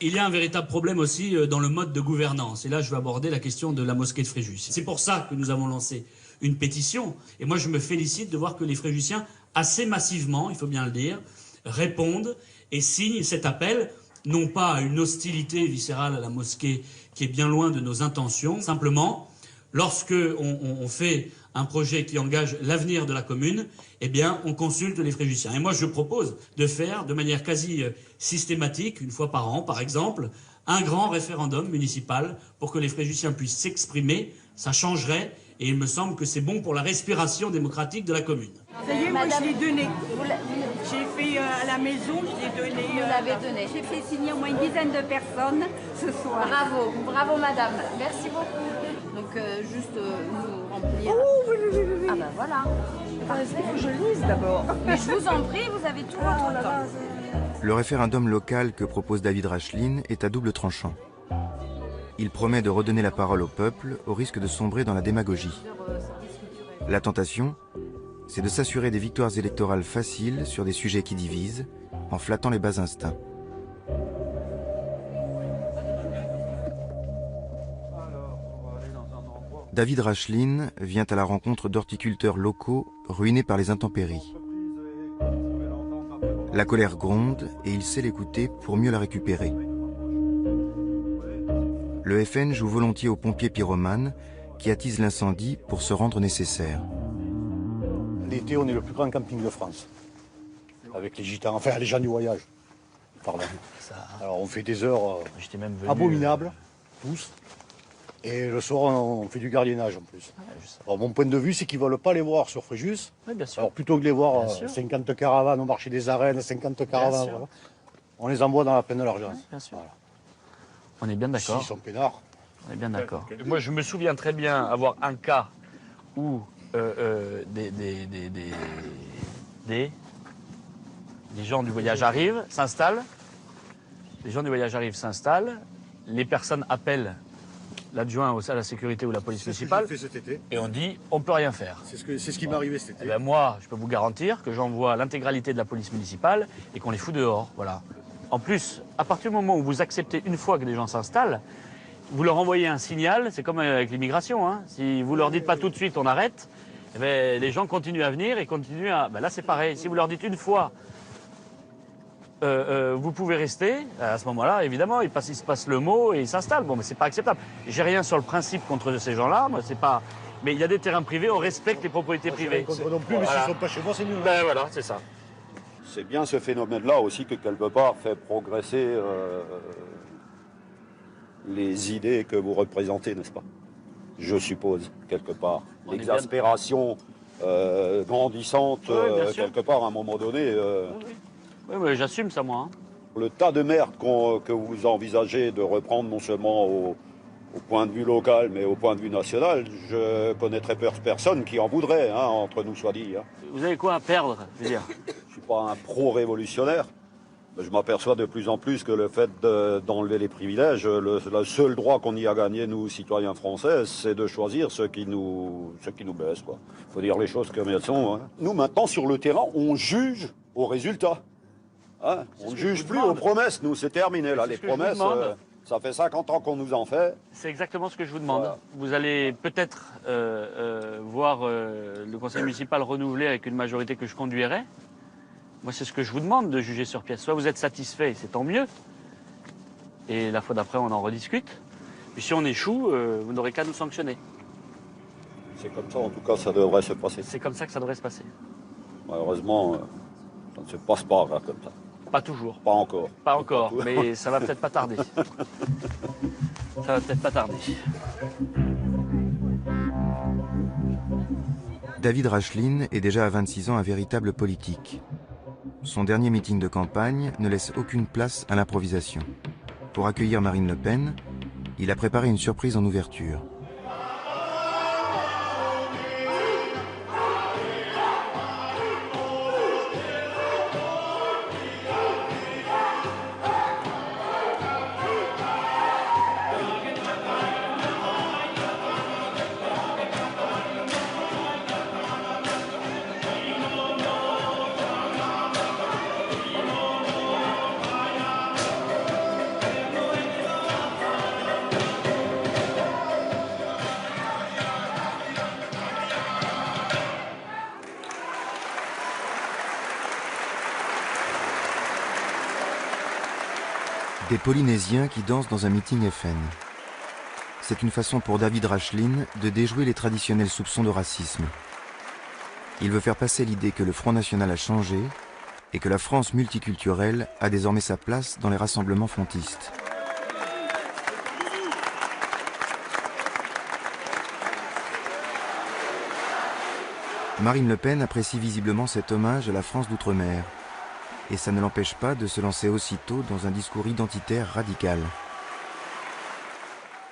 Il y a un véritable problème aussi dans le mode de gouvernance. Et là, je vais aborder la question de la mosquée de Fréjus. C'est pour ça que nous avons lancé une pétition. Et moi, je me félicite de voir que les Fréjusiens, assez massivement, il faut bien le dire, répondent et signent cet appel, non pas à une hostilité viscérale à la mosquée qui est bien loin de nos intentions, simplement, lorsque on fait un projet qui engage l'avenir de la commune, eh bien, on consulte les Fréjusiens. Et moi, je propose de faire de manière quasi systématique, une fois par an, par exemple, un grand référendum municipal pour que les Fréjusiens puissent s'exprimer. Ça changerait, et il me semble que c'est bon pour la respiration démocratique de la commune. Ça y est, moi, je l'ai donné. J'ai fait à la maison, je l'ai donné. Vous l'avez donné. J'ai fait signer au moins une dizaine de personnes ce soir. Bravo, bravo madame. Merci beaucoup. Donc, juste nous remplir. Oh, oui. Ah ben voilà. Il faut que je lise d'abord. Mais je vous en prie, vous avez tout votre temps. Le référendum local que propose David Racheline est à double tranchant. Il promet de redonner la parole au peuple au risque de sombrer dans la démagogie. La tentation, c'est de s'assurer des victoires électorales faciles sur des sujets qui divisent, en flattant les bas instincts. David Racheline vient à la rencontre d'horticulteurs locaux ruinés par les intempéries. La colère gronde et il sait l'écouter pour mieux la récupérer. Le FN joue volontiers aux pompiers pyromanes qui attisent l'incendie pour se rendre nécessaire. L'été, on est le plus grand camping de France. Avec les gitans, enfin les gens du voyage. Par là. Alors on fait des heures abominables, tous. Et le soir, on fait du gardiennage en plus. Alors mon point de vue, c'est qu'ils ne veulent pas les voir sur Fréjus. Oui, bien sûr. Alors plutôt que les voir 50 caravanes au marché des arènes, 50 caravanes, voilà, on les envoie dans la plaine de l'Argence. Bien sûr. Voilà. On est bien d'accord. S'ils sont peinards. On est bien d'accord. Moi, je me souviens très bien avoir un cas où des gens du voyage arrivent, s'installent. Les gens du voyage arrivent, s'installent. Les personnes appellent l'adjoint à la sécurité ou la police municipale. C'est ce que j'ai fait cet été. Et on dit, on ne peut rien faire. C'est ce qui m'est arrivé cet été. Eh ben moi, je peux vous garantir que j'envoie l'intégralité de la police municipale et qu'on les fout dehors. Voilà. En plus, à partir du moment où vous acceptez une fois que des gens s'installent, vous leur envoyez un signal, c'est comme avec l'immigration. Hein. Si vous leur dites pas tout de suite, on arrête, eh ben, les gens continuent à venir et continuent à... Ben là, c'est pareil. Si vous leur dites une fois... vous pouvez rester, à ce moment-là, évidemment, il se passe le mot et ils s'installent. Bon, mais c'est pas acceptable. J'ai rien sur le principe contre ces gens-là, moi, c'est pas... Mais il y a des terrains privés, on respecte les propriétés privées. Contre non plus, mais s'ils sont pas chez moi, c'est mieux. Ben voilà, c'est ça. C'est bien ce phénomène-là aussi que quelque part fait progresser les idées que vous représentez, n'est-ce pas? Je suppose, quelque part. L'exaspération grandissante, quelque part, à un moment donné... Oui, mais j'assume ça, moi. Hein. Le tas de merde que vous envisagez de reprendre non seulement au point de vue local, mais au point de vue national, je connais très peu personne qui en voudrait, hein, entre nous soit dit. Hein. Vous avez quoi à perdre, je veux dire? Je ne suis pas un pro-révolutionnaire, mais je m'aperçois de plus en plus que le fait d'enlever les privilèges, le seul droit qu'on y a gagné, nous, citoyens français, c'est de choisir ceux qui nous blessent, quoi. Il faut dire les choses comme elles sont. Hein. Nous, maintenant, sur le terrain, on juge aux résultats. Hein, on ne juge plus aux promesses, nous, c'est terminé. Là, les promesses, ça fait 50 ans qu'on nous en fait. C'est exactement ce que je vous demande. Voilà. Vous allez peut-être voir le conseil municipal renouvelé avec une majorité que je conduirai. Moi, c'est ce que je vous demande de juger sur pièce. Soit vous êtes satisfait, c'est tant mieux. Et la fois d'après, on en rediscute. Puis si on échoue, vous n'aurez qu'à nous sanctionner. C'est comme ça, en tout cas, ça devrait se passer. C'est comme ça que ça devrait se passer. Malheureusement, ça ne se passe pas là, comme ça. Pas toujours. Pas encore. Pas encore, mais ça va peut-être pas tarder. Ça va peut-être pas tarder. David Racheline est déjà à 26 ans un véritable politique. Son dernier meeting de campagne ne laisse aucune place à l'improvisation. Pour accueillir Marine Le Pen, il a préparé une surprise en ouverture. Des Polynésiens qui dansent dans un meeting FN. C'est une façon pour David Racheline de déjouer les traditionnels soupçons de racisme. Il veut faire passer l'idée que le Front National a changé et que la France multiculturelle a désormais sa place dans les rassemblements frontistes. Marine Le Pen apprécie visiblement cet hommage à la France d'outre-mer. Et ça ne l'empêche pas de se lancer aussitôt dans un discours identitaire radical.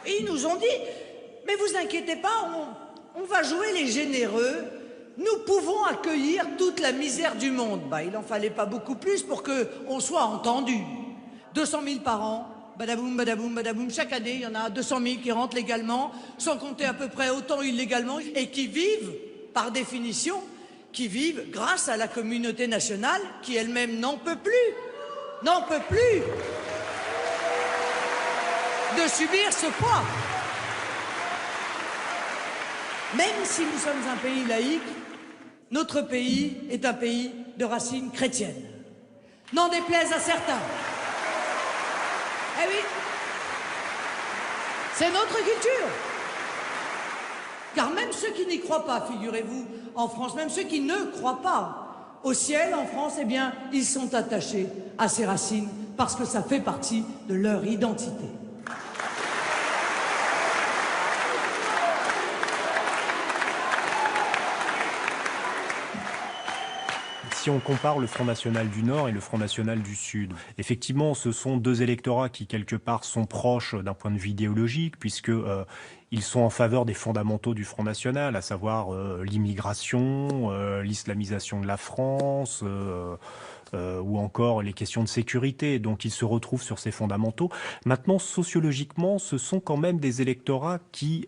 Et ils nous ont dit, mais vous inquiétez pas, on va jouer les généreux, nous pouvons accueillir toute la misère du monde. Bah, il en fallait pas beaucoup plus pour qu'on soit entendu. 200 000 par an, badaboum, badaboum, badaboum, chaque année, il y en a 200 000 qui rentrent légalement, sans compter à peu près autant illégalement, et qui vivent, par définition, qui vivent grâce à la communauté nationale qui elle-même n'en peut plus de subir ce poids. Même si nous sommes un pays laïque, notre pays est un pays de racines chrétiennes. N'en déplaise à certains. Eh oui, c'est notre culture. Car même ceux qui n'y croient pas, figurez-vous, en France, même ceux qui ne croient pas au ciel en France, eh bien, ils sont attachés à ces racines parce que ça fait partie de leur identité. Si on compare le Front National du Nord et le Front National du Sud, effectivement, ce sont deux électorats qui, quelque part, sont proches d'un point de vue idéologique, puisque ils sont en faveur des fondamentaux du Front National, à savoir l'immigration, l'islamisation de la France, ou encore les questions de sécurité. Donc il se retrouve sur ces fondamentaux. Maintenant, sociologiquement, ce sont quand même des électorats qui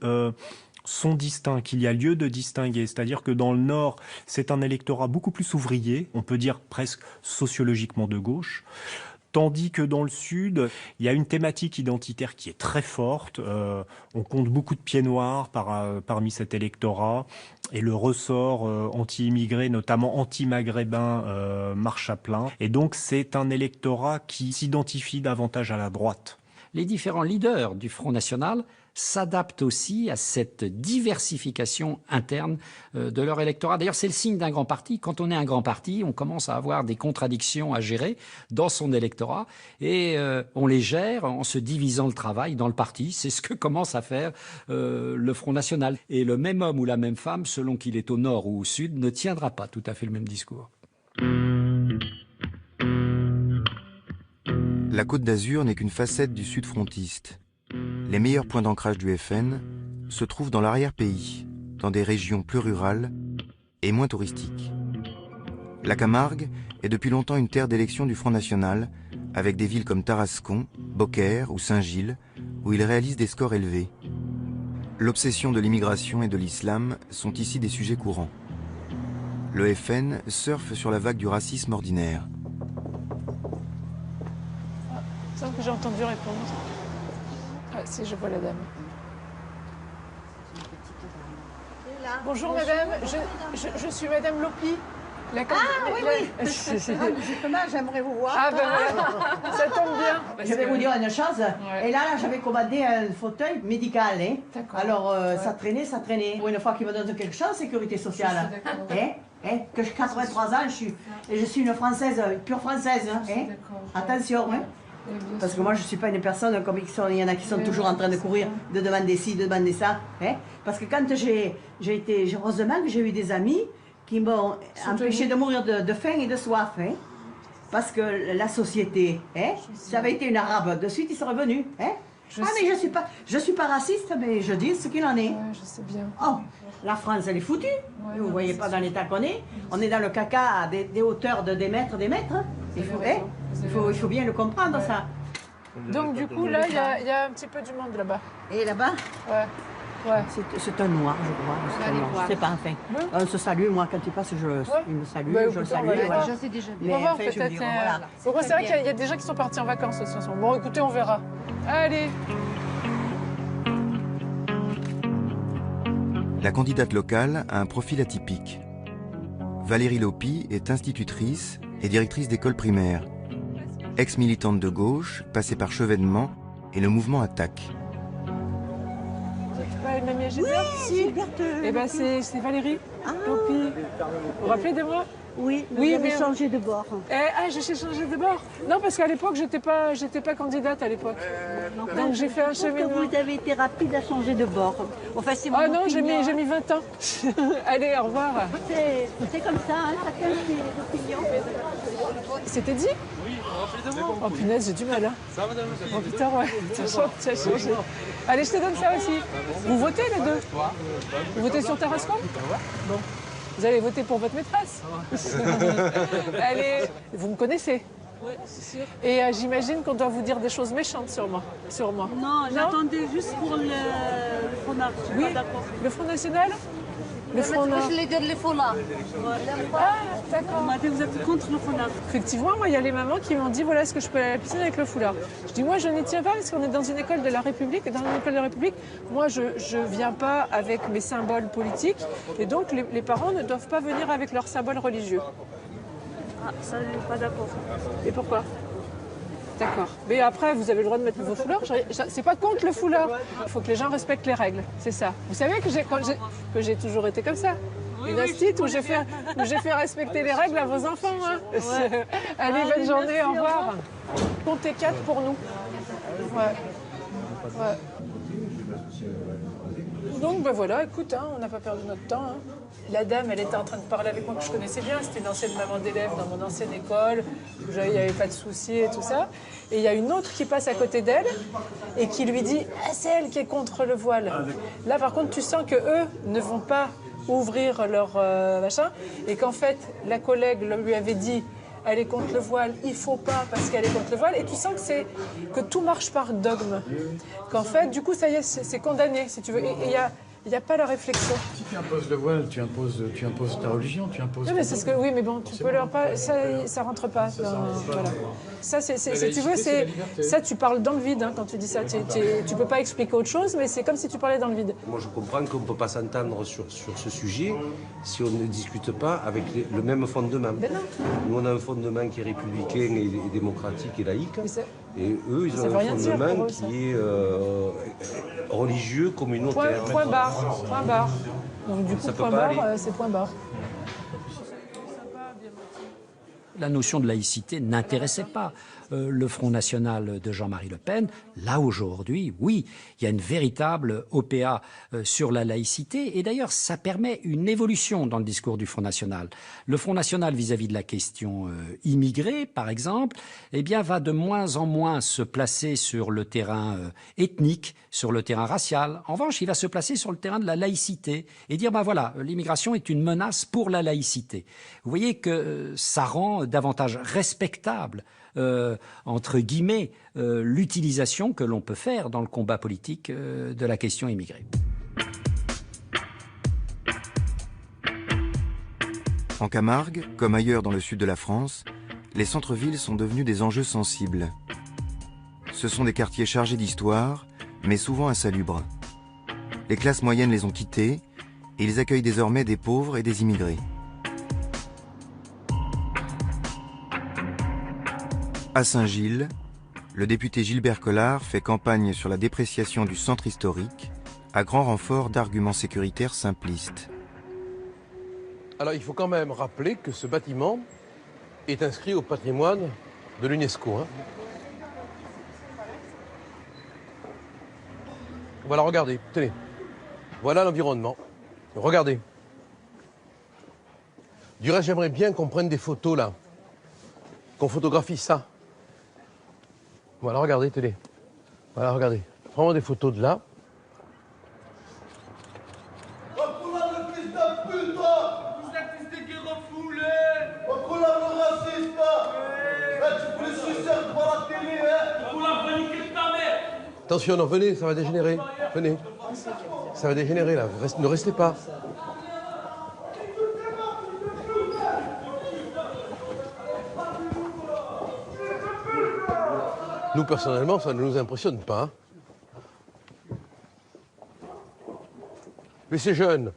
sont distincts, qu'il y a lieu de distinguer. C'est-à-dire que dans le Nord, c'est un électorat beaucoup plus ouvrier, on peut dire presque sociologiquement de gauche. Tandis que dans le Sud, il y a une thématique identitaire qui est très forte. On compte beaucoup de pieds noirs parmi cet électorat. Et le ressort anti-immigré, notamment anti-maghrébin, marche à plein. Et donc c'est un électorat qui s'identifie davantage à la droite. Les différents leaders du Front National s'adaptent aussi à cette diversification interne de leur électorat. D'ailleurs, c'est le signe d'un grand parti. Quand on est un grand parti, on commence à avoir des contradictions à gérer dans son électorat et on les gère en se divisant le travail dans le parti. C'est ce que commence à faire le Front National. Et le même homme ou la même femme, selon qu'il est au nord ou au sud, ne tiendra pas tout à fait le même discours. La Côte d'Azur n'est qu'une facette du sud frontiste. Les meilleurs points d'ancrage du FN se trouvent dans l'arrière-pays, dans des régions plus rurales et moins touristiques. La Camargue est depuis longtemps une terre d'élection du Front National, avec des villes comme Tarascon, Beaucaire ou Saint-Gilles, où il réalise des scores élevés. L'obsession de l'immigration et de l'islam sont ici des sujets courants. Le FN surfe sur la vague du racisme ordinaire. Ça que j'ai entendu répondre. Ah, si, je vois la dame. Bonjour madame, je suis madame Lopi. Oui. Justement, j'aimerais vous voir. Ah ben voilà, ça tombe bien. Je vais vous dire une chose. Ouais. Et là, j'avais commandé un fauteuil médical. Hein. Alors, ça traînait. Pour une fois qu'il me donne quelque chose, sécurité sociale. Que j'ai 83 ans, je suis une Française, pure Française. Attention. Parce que moi, je ne suis pas une personne comme il y en a qui sont toujours en train de courir, de demander ci, de demander ça. Parce que quand heureusement que j'ai eu des amis qui m'ont empêché de mourir de faim et de soif. Parce que la société, ça avait été une arabe, de suite ils seraient venus. Mais je suis pas raciste, mais je dis ce qu'il en est. Ouais, je sais bien. Oh, la France, elle est foutue. Vous ne voyez pas dans l'état qu'on est. On est dans le caca à des hauteurs de des mètres. Il faut bien le comprendre, ça. Donc du coup, là, il y a un petit peu du monde là-bas. Et là-bas? Ouais. C'est un noir, je crois. Je ne sais pas, enfin. Oui. On se salue, moi, quand il passe, il me salue, je le salue. Je sais déjà bien. On va voir, peut-être. Donc, c'est vrai qu'il y a des gens qui sont partis en vacances aussi en ce moment. Bon, écoutez, on verra. Allez. La candidate locale a un profil atypique. Valérie Lopi est institutrice et directrice d'école primaire. Ex-militante de gauche, passée par Chevènement et le mouvement Attaque. Mamie Gilbert? Oui, Gilberte. Eh bien, c'est Valérie Lopi. Vous vous rappelez de moi? Oui, vous avez changé de bord. J'ai changé de bord? Non, parce qu'à l'époque, j'étais pas candidate à l'époque. Donc j'ai fait un cheminement. Vous avez été rapide à changer de bord. Enfin, c'est mon non, j'ai mis 20 ans. Allez, au revoir. C'est comme ça, chacun ses opinions. C'était dit? Oui, on de moi. Oh punaise, j'ai du mal. Ça, madame. Oh putain, ouais. Ça a changé. Allez, je te donne ça aussi. Vous votez les deux? Vous votez sur Tarascon? Bon. Vous allez voter pour votre maîtresse. Allez, vous me connaissez? Oui, c'est sûr. Et j'imagine qu'on doit vous dire des choses méchantes sur moi. Non, j'attendais juste pour le Front National. Oui, le Front National? Le Front National. Je voulais dire le Front National. Ah, d'accord. On m'a dit vous êtes contre le Front National. Effectivement, moi, il y a les mamans qui m'ont dit voilà, est-ce que je peux aller à la piscine avec le foulard? Je dis moi, je n'y tiens pas parce qu'on est dans une école de la République. Et dans une école de la République, moi, je ne viens pas avec mes symboles politiques. Et donc, les parents ne doivent pas venir avec leurs symboles religieux. Ah, ça, je ne suis pas d'accord. Et pourquoi? D'accord. Mais après, vous avez le droit de mettre vos foulards. C'est pas contre le foulard. Il faut que les gens respectent les règles. C'est ça. Vous savez que j'ai toujours été comme ça. Une astuce où j'ai fait respecter les règles à vos enfants. Hein. Ouais. Allez, bonne journée, au revoir. Comptez 4 pour nous. Ouais. Donc, ben voilà, écoute, on n'a pas perdu notre temps. La dame, elle était en train de parler avec moi, que je connaissais bien. C'était une ancienne maman d'élève dans mon ancienne école. Il n'y avait pas de soucis et tout ça. Et il y a une autre qui passe à côté d'elle et qui lui dit « Ah, c'est elle qui est contre le voile. » Là, par contre, tu sens qu'eux ne vont pas ouvrir leur machin. Et qu'en fait, la collègue lui avait dit elle est contre le voile, il faut pas parce qu'elle est contre le voile, et tu sens que tout marche par dogme. Qu'en fait, du coup, ça y est, c'est condamné, si tu veux. Et il n'y a pas la réflexion. Si tu imposes le voile, tu imposes ta religion, tu imposes... Oui, mais c'est ce que, oui, mais bon, tu peux leur pas... Ça rentre pas. Voilà. Ça, si tu veux, ça, tu parles dans le vide hein, quand tu dis ça. Tu peux pas expliquer autre chose, mais c'est comme si tu parlais dans le vide. Moi, je comprends qu'on ne peut pas s'entendre sur ce sujet si on ne discute pas avec le même fondement. Ben non. Nous, on a un fondement qui est républicain et démocratique et laïque. Et eux, ils ont un fondement qui est religieux, communautaire. Point barre. Donc du coup, point barre, c'est point barre. La notion de laïcité n'intéressait pas le Front National de Jean-Marie Le Pen. Là, aujourd'hui, oui, il y a une véritable OPA sur la laïcité. Et d'ailleurs, ça permet une évolution dans le discours du Front National. Le Front National, vis-à-vis de la question immigrée, par exemple, eh bien, va de moins en moins se placer sur le terrain ethnique, sur le terrain racial. En revanche, il va se placer sur le terrain de la laïcité et dire, ben voilà, l'immigration est une menace pour la laïcité. Vous voyez que ça rend davantage respectable entre guillemets, l'utilisation que l'on peut faire dans le combat politique de la question immigrée. En Camargue, comme ailleurs dans le sud de la France, les centres-villes sont devenus des enjeux sensibles. Ce sont des quartiers chargés d'histoire, mais souvent insalubres. Les classes moyennes les ont quittés et ils accueillent désormais des pauvres et des immigrés. À Saint-Gilles, le député Gilbert Collard fait campagne sur la dépréciation du centre historique, à grand renfort d'arguments sécuritaires simplistes. Alors il faut quand même rappeler que ce bâtiment est inscrit au patrimoine de l'UNESCO. Hein. Voilà, regardez, tenez. Voilà l'environnement. Regardez. Du reste, j'aimerais bien qu'on prenne des photos là. Qu'on photographie ça. Voilà, regardez, tenez. Voilà, regardez. Prends des photos de là. Attention, non, venez, ça va dégénérer. Venez. Ça va dégénérer là. Ne restez pas. Nous, personnellement, ça ne nous impressionne pas. Hein. Mais ces jeunes,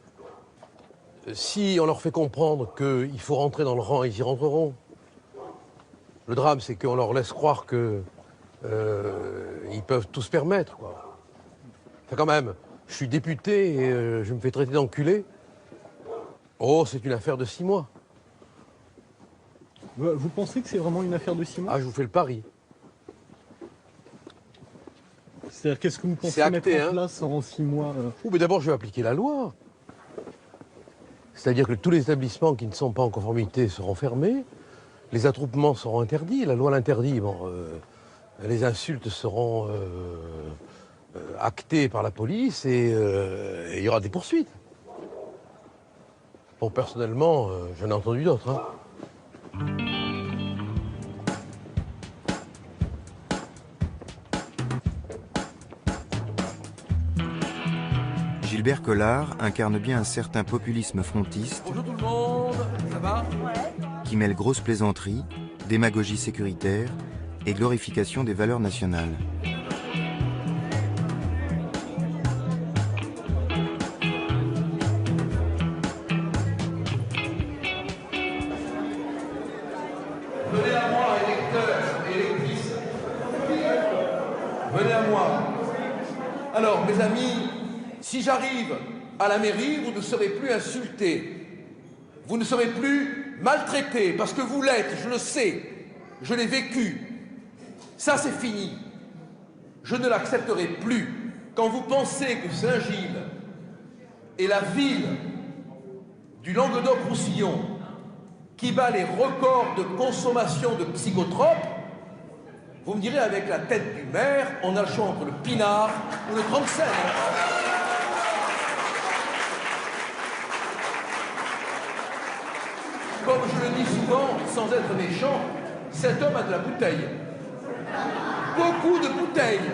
si on leur fait comprendre qu'il faut rentrer dans le rang, ils y rentreront. Le drame, c'est qu'on leur laisse croire qu'ils peuvent tout se permettre, quoi. Enfin, quand même, je suis député et je me fais traiter d'enculé. Oh, c'est une affaire de 6 mois. Vous pensez que c'est vraiment une affaire de 6 mois? Ah, je vous fais le pari. C'est-à-dire, qu'est-ce que vous pensez mettre en place en 6 mois mais d'abord, je vais appliquer la loi. C'est-à-dire que tous les établissements qui ne sont pas en conformité seront fermés, les attroupements seront interdits, la loi l'interdit. Bon, les insultes seront actées par la police et il y aura des poursuites. Bon, personnellement, j'en ai entendu d'autres. Hein. Gilbert Collard incarne bien un certain populisme frontiste. Bonjour tout le monde, ça va? Qui mêle grosse plaisanterie, démagogie sécuritaire et glorification des valeurs nationales. Venez à moi, électeurs et électrices. Venez à moi. Alors, mes amis, si j'arrive à la mairie, vous ne serez plus insultés. Vous ne serez plus maltraités, parce que vous l'êtes, je le sais. Je l'ai vécu. Ça, c'est fini. Je ne l'accepterai plus. Quand vous pensez que Saint-Gilles est la ville du Languedoc-Roussillon qui bat les records de consommation de psychotropes, vous me direz avec la tête du maire, on a le choix entre le pinard ou le 37. comme je le dis souvent, sans être méchant, cet homme a de la bouteille. Beaucoup de bouteilles,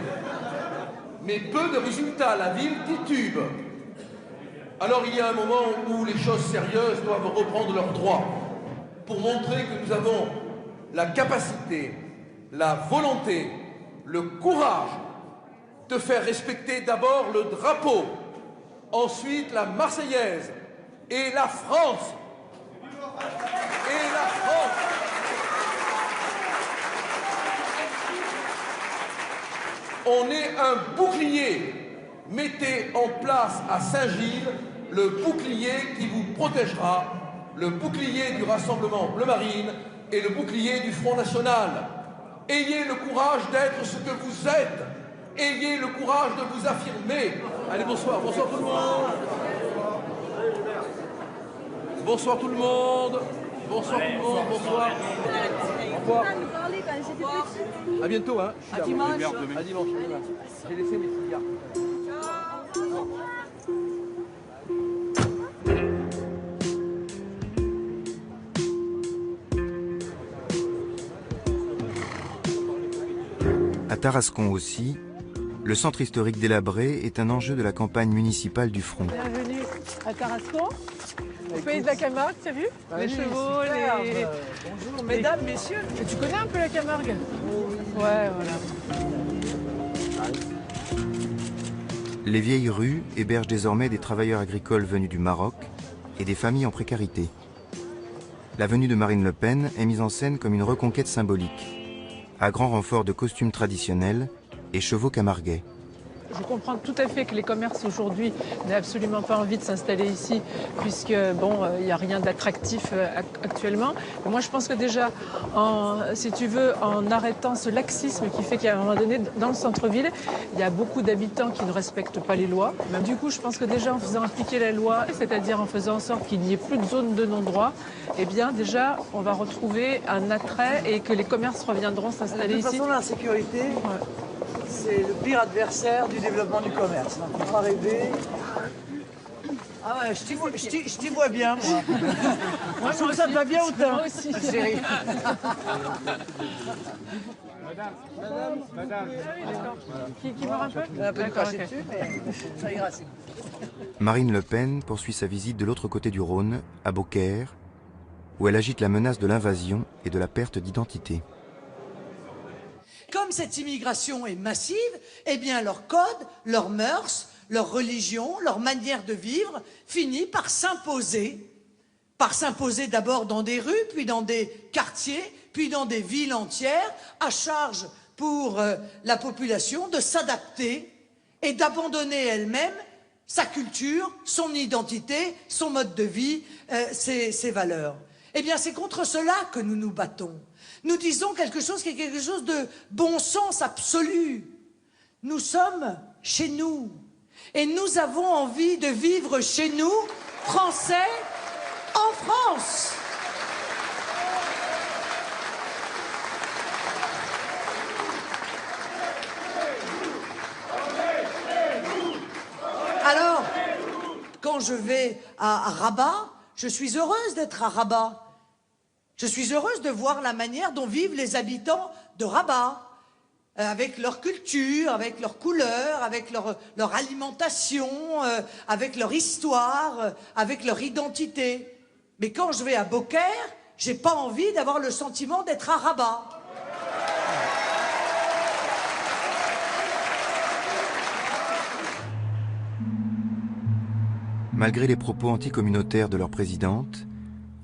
mais peu de résultats. La ville titube. Alors il y a un moment où les choses sérieuses doivent reprendre leur droit pour montrer que nous avons la capacité, la volonté, le courage de faire respecter d'abord le drapeau, ensuite la Marseillaise et la France. Et la France. On est un bouclier. Mettez en place à Saint-Gilles le bouclier qui vous protégera, le bouclier du Rassemblement Bleu Marine et le bouclier du Front National. Ayez le courage d'être ce que vous êtes. Ayez le courage de vous affirmer. Allez, bonsoir. Bonsoir tout le monde. Bonsoir tout le monde. Bonsoir tout le monde. Bonsoir. Au revoir. À bientôt, hein. À dimanche. À dimanche. J'ai laissé mes cigares. À Tarascon aussi, le centre historique délabré est un enjeu de la campagne municipale du Front. Bienvenue à Tarascon, au pays de la Camargue, tu as vu? Les chevaux, les... Bonjour, mesdames, messieurs. Tu connais un peu la Camargue? Oui. Ouais, voilà. Les vieilles rues hébergent désormais des travailleurs agricoles venus du Maroc et des familles en précarité. La venue de Marine Le Pen est mise en scène comme une reconquête symbolique, à grand renfort de costumes traditionnels et chevaux camarguais. Je comprends tout à fait que les commerces aujourd'hui n'aient absolument pas envie de s'installer ici, puisque bon, il n'y a rien d'attractif actuellement. Mais moi, je pense que déjà, si tu veux, en arrêtant ce laxisme qui fait qu'à un moment donné, dans le centre-ville, il y a beaucoup d'habitants qui ne respectent pas les lois. Mais du coup, je pense que déjà en faisant appliquer la loi, c'est-à-dire en faisant en sorte qu'il n'y ait plus de zone de non-droit, eh bien déjà, on va retrouver un attrait et que les commerces reviendront s'installer ici. De toute façon, l'insécurité, c'est le pire adversaire du développement du commerce. Il ne faut pas rêver. Ah ouais, je t'y vois bien, moi. Moi, je trouve que ça te va bien autant. Moi aussi. Chérie. Madame. Qui meurt un peu? Un peu de cracher dessus, mais ça ira. Marine Le Pen poursuit sa visite de l'autre côté du Rhône, à Beaucaire, où elle agite la menace de l'invasion et de la perte d'identité. Comme cette immigration est massive, eh bien leur code, leurs mœurs, leur religion, leur manière de vivre finit par s'imposer. Par s'imposer d'abord dans des rues, puis dans des quartiers, puis dans des villes entières, à charge pour la population de s'adapter et d'abandonner elle-même sa culture, son identité, son mode de vie, ses valeurs. Eh bien c'est contre cela que nous nous battons. Nous disons quelque chose qui est quelque chose de bon sens absolu. Nous sommes chez nous. Et nous avons envie de vivre chez nous, Français, en France. Alors, quand je vais à Rabat, je suis heureuse d'être à Rabat. Je suis heureuse de voir la manière dont vivent les habitants de Rabat, avec leur culture, avec leurs couleurs, avec leur alimentation, avec leur histoire, avec leur identité. Mais quand je vais à Beaucaire, j'ai pas envie d'avoir le sentiment d'être à Rabat. Malgré les propos anticommunautaires de leur présidente,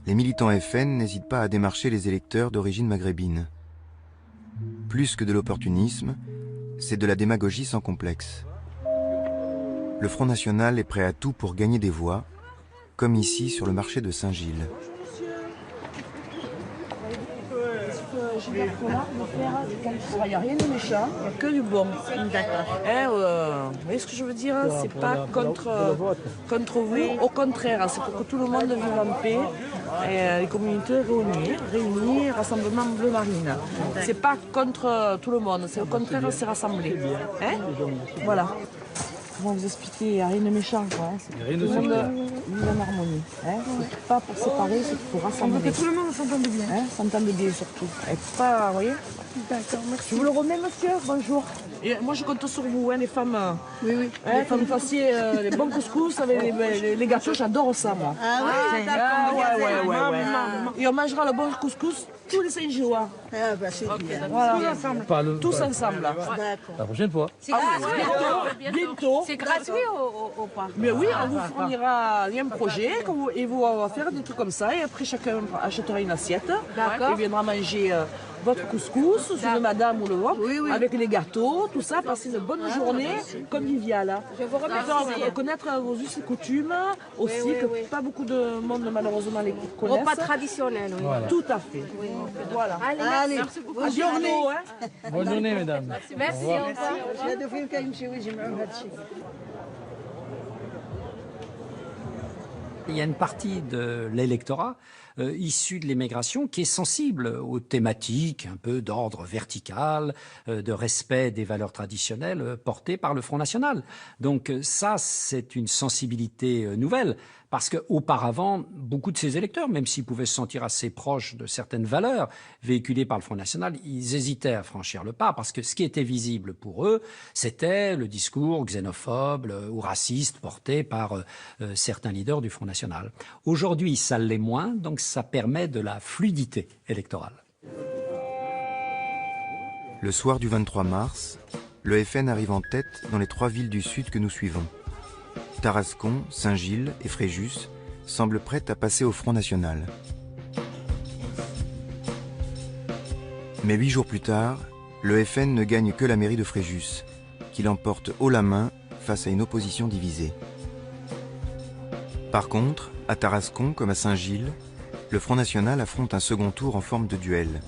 les militants FN n'hésitent pas à démarcher les électeurs d'origine maghrébine. Plus que de l'opportunisme, c'est de la démagogie sans complexe. Le Front National est prêt à tout pour gagner des voix, comme ici sur le marché de Saint-Gilles. Il n'y a rien de méchant, il n'y a que du bon. D'accord. Vous voyez ce que je veux dire? C'est pas contre vous, au contraire, c'est pour que tout le monde vive en paix. Et les communautés réunies, Rassemblement Bleu Marine. C'est pas contre tout le monde, c'est au contraire, c'est rassemblé. Hein? Voilà. comment vous expliquer, il n'y a rien de méchant, quoi. Hein. Il n'y a rien de tout le sectaire. monde vit en harmonie. Hein. C'est pas pour séparer, c'est pour rassembler. Que tout le monde s'entende bien. Hein, s'entende bien surtout. Et pas, vous voyez. D'accord, merci. Je vous le remets, monsieur. Bonjour. Et moi, je compte sur vous, hein, les femmes. Oui, oui. Hein, que vous fassiez les bons couscous avec les gâteaux, j'adore ça, moi. Ah oui, d'accord. Ouais. Et on mangera le bon couscous tous les 5 jours. Ah bah c'est bien. Voilà. Tous ensemble. Tous ensemble. Là. D'accord. La prochaine fois. C'est gratuit. Bientôt. C'est gratuit au parc. Mais oui, on vous fournira un projet et vous va faire des trucs comme ça. Et après, chacun achètera une assiette. D'accord. Et viendra manger votre couscous, celui madame ou le vôtre, avec les gâteaux, tout ça. Passer une bonne journée conviviale. Je vous remercie. Connaître vos us et coutumes aussi, que pas beaucoup de monde malheureusement les connaissent. Repas traditionnel, oui. Voilà. Tout à fait. Voilà. Allez, merci beaucoup. Bonne journée. Bonne journée, mesdames. Merci, au revoir. Il y a une partie de l'électorat issu de l'immigration qui est sensible aux thématiques un peu d'ordre vertical, de respect des valeurs traditionnelles portées par le Front National. Donc ça, c'est une sensibilité nouvelle. Parce qu'auparavant, beaucoup de ces électeurs, même s'ils pouvaient se sentir assez proches de certaines valeurs véhiculées par le Front National, ils hésitaient à franchir le pas, parce que ce qui était visible pour eux, c'était le discours xénophobe ou raciste porté par certains leaders du Front National. Aujourd'hui, ça l'est moins, donc ça permet de la fluidité électorale. Le soir du 23 mars, le FN arrive en tête dans les 3 villes du Sud que nous suivons. Tarascon, Saint-Gilles et Fréjus semblent prêtes à passer au Front National. Mais 8 jours plus tard, le FN ne gagne que la mairie de Fréjus, qu'il emporte haut la main face à une opposition divisée. Par contre, à Tarascon comme à Saint-Gilles, le Front National affronte un second tour en forme de duel.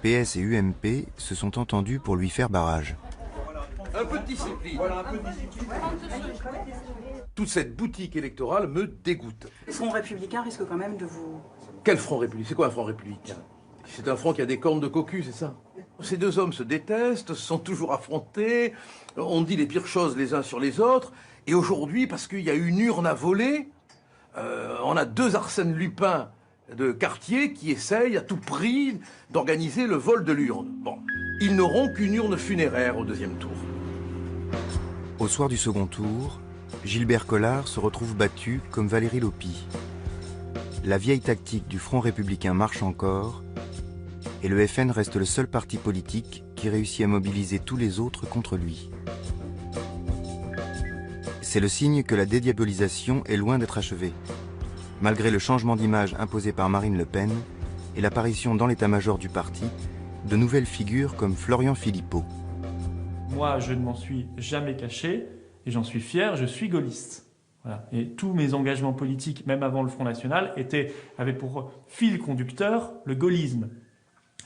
PS et UMP se sont entendus pour lui faire barrage. Un peu de discipline. Toute cette boutique électorale me dégoûte. Le Front républicain risque quand même de vous... Quel Front républicain? C'est quoi un Front républicain? C'est un front qui a des cornes de cocu, c'est ça? Ces deux hommes se détestent, se sont toujours affrontés, on dit les pires choses les uns sur les autres, et aujourd'hui, parce qu'il y a une urne à voler, on a 2 Arsène Lupin de quartier qui essayent à tout prix d'organiser le vol de l'urne. Bon, ils n'auront qu'une urne funéraire au 2e tour. Au soir du second tour, Gilbert Collard se retrouve battu comme Valérie Lopi. La vieille tactique du Front républicain marche encore, et le FN reste le seul parti politique qui réussit à mobiliser tous les autres contre lui. C'est le signe que la dédiabolisation est loin d'être achevée, malgré le changement d'image imposé par Marine Le Pen et l'apparition dans l'état-major du parti de nouvelles figures comme Florian Philippot. Moi, je ne m'en suis jamais caché, et j'en suis fier, je suis gaulliste. Voilà. Et tous mes engagements politiques, même avant le Front National, avaient pour fil conducteur le gaullisme.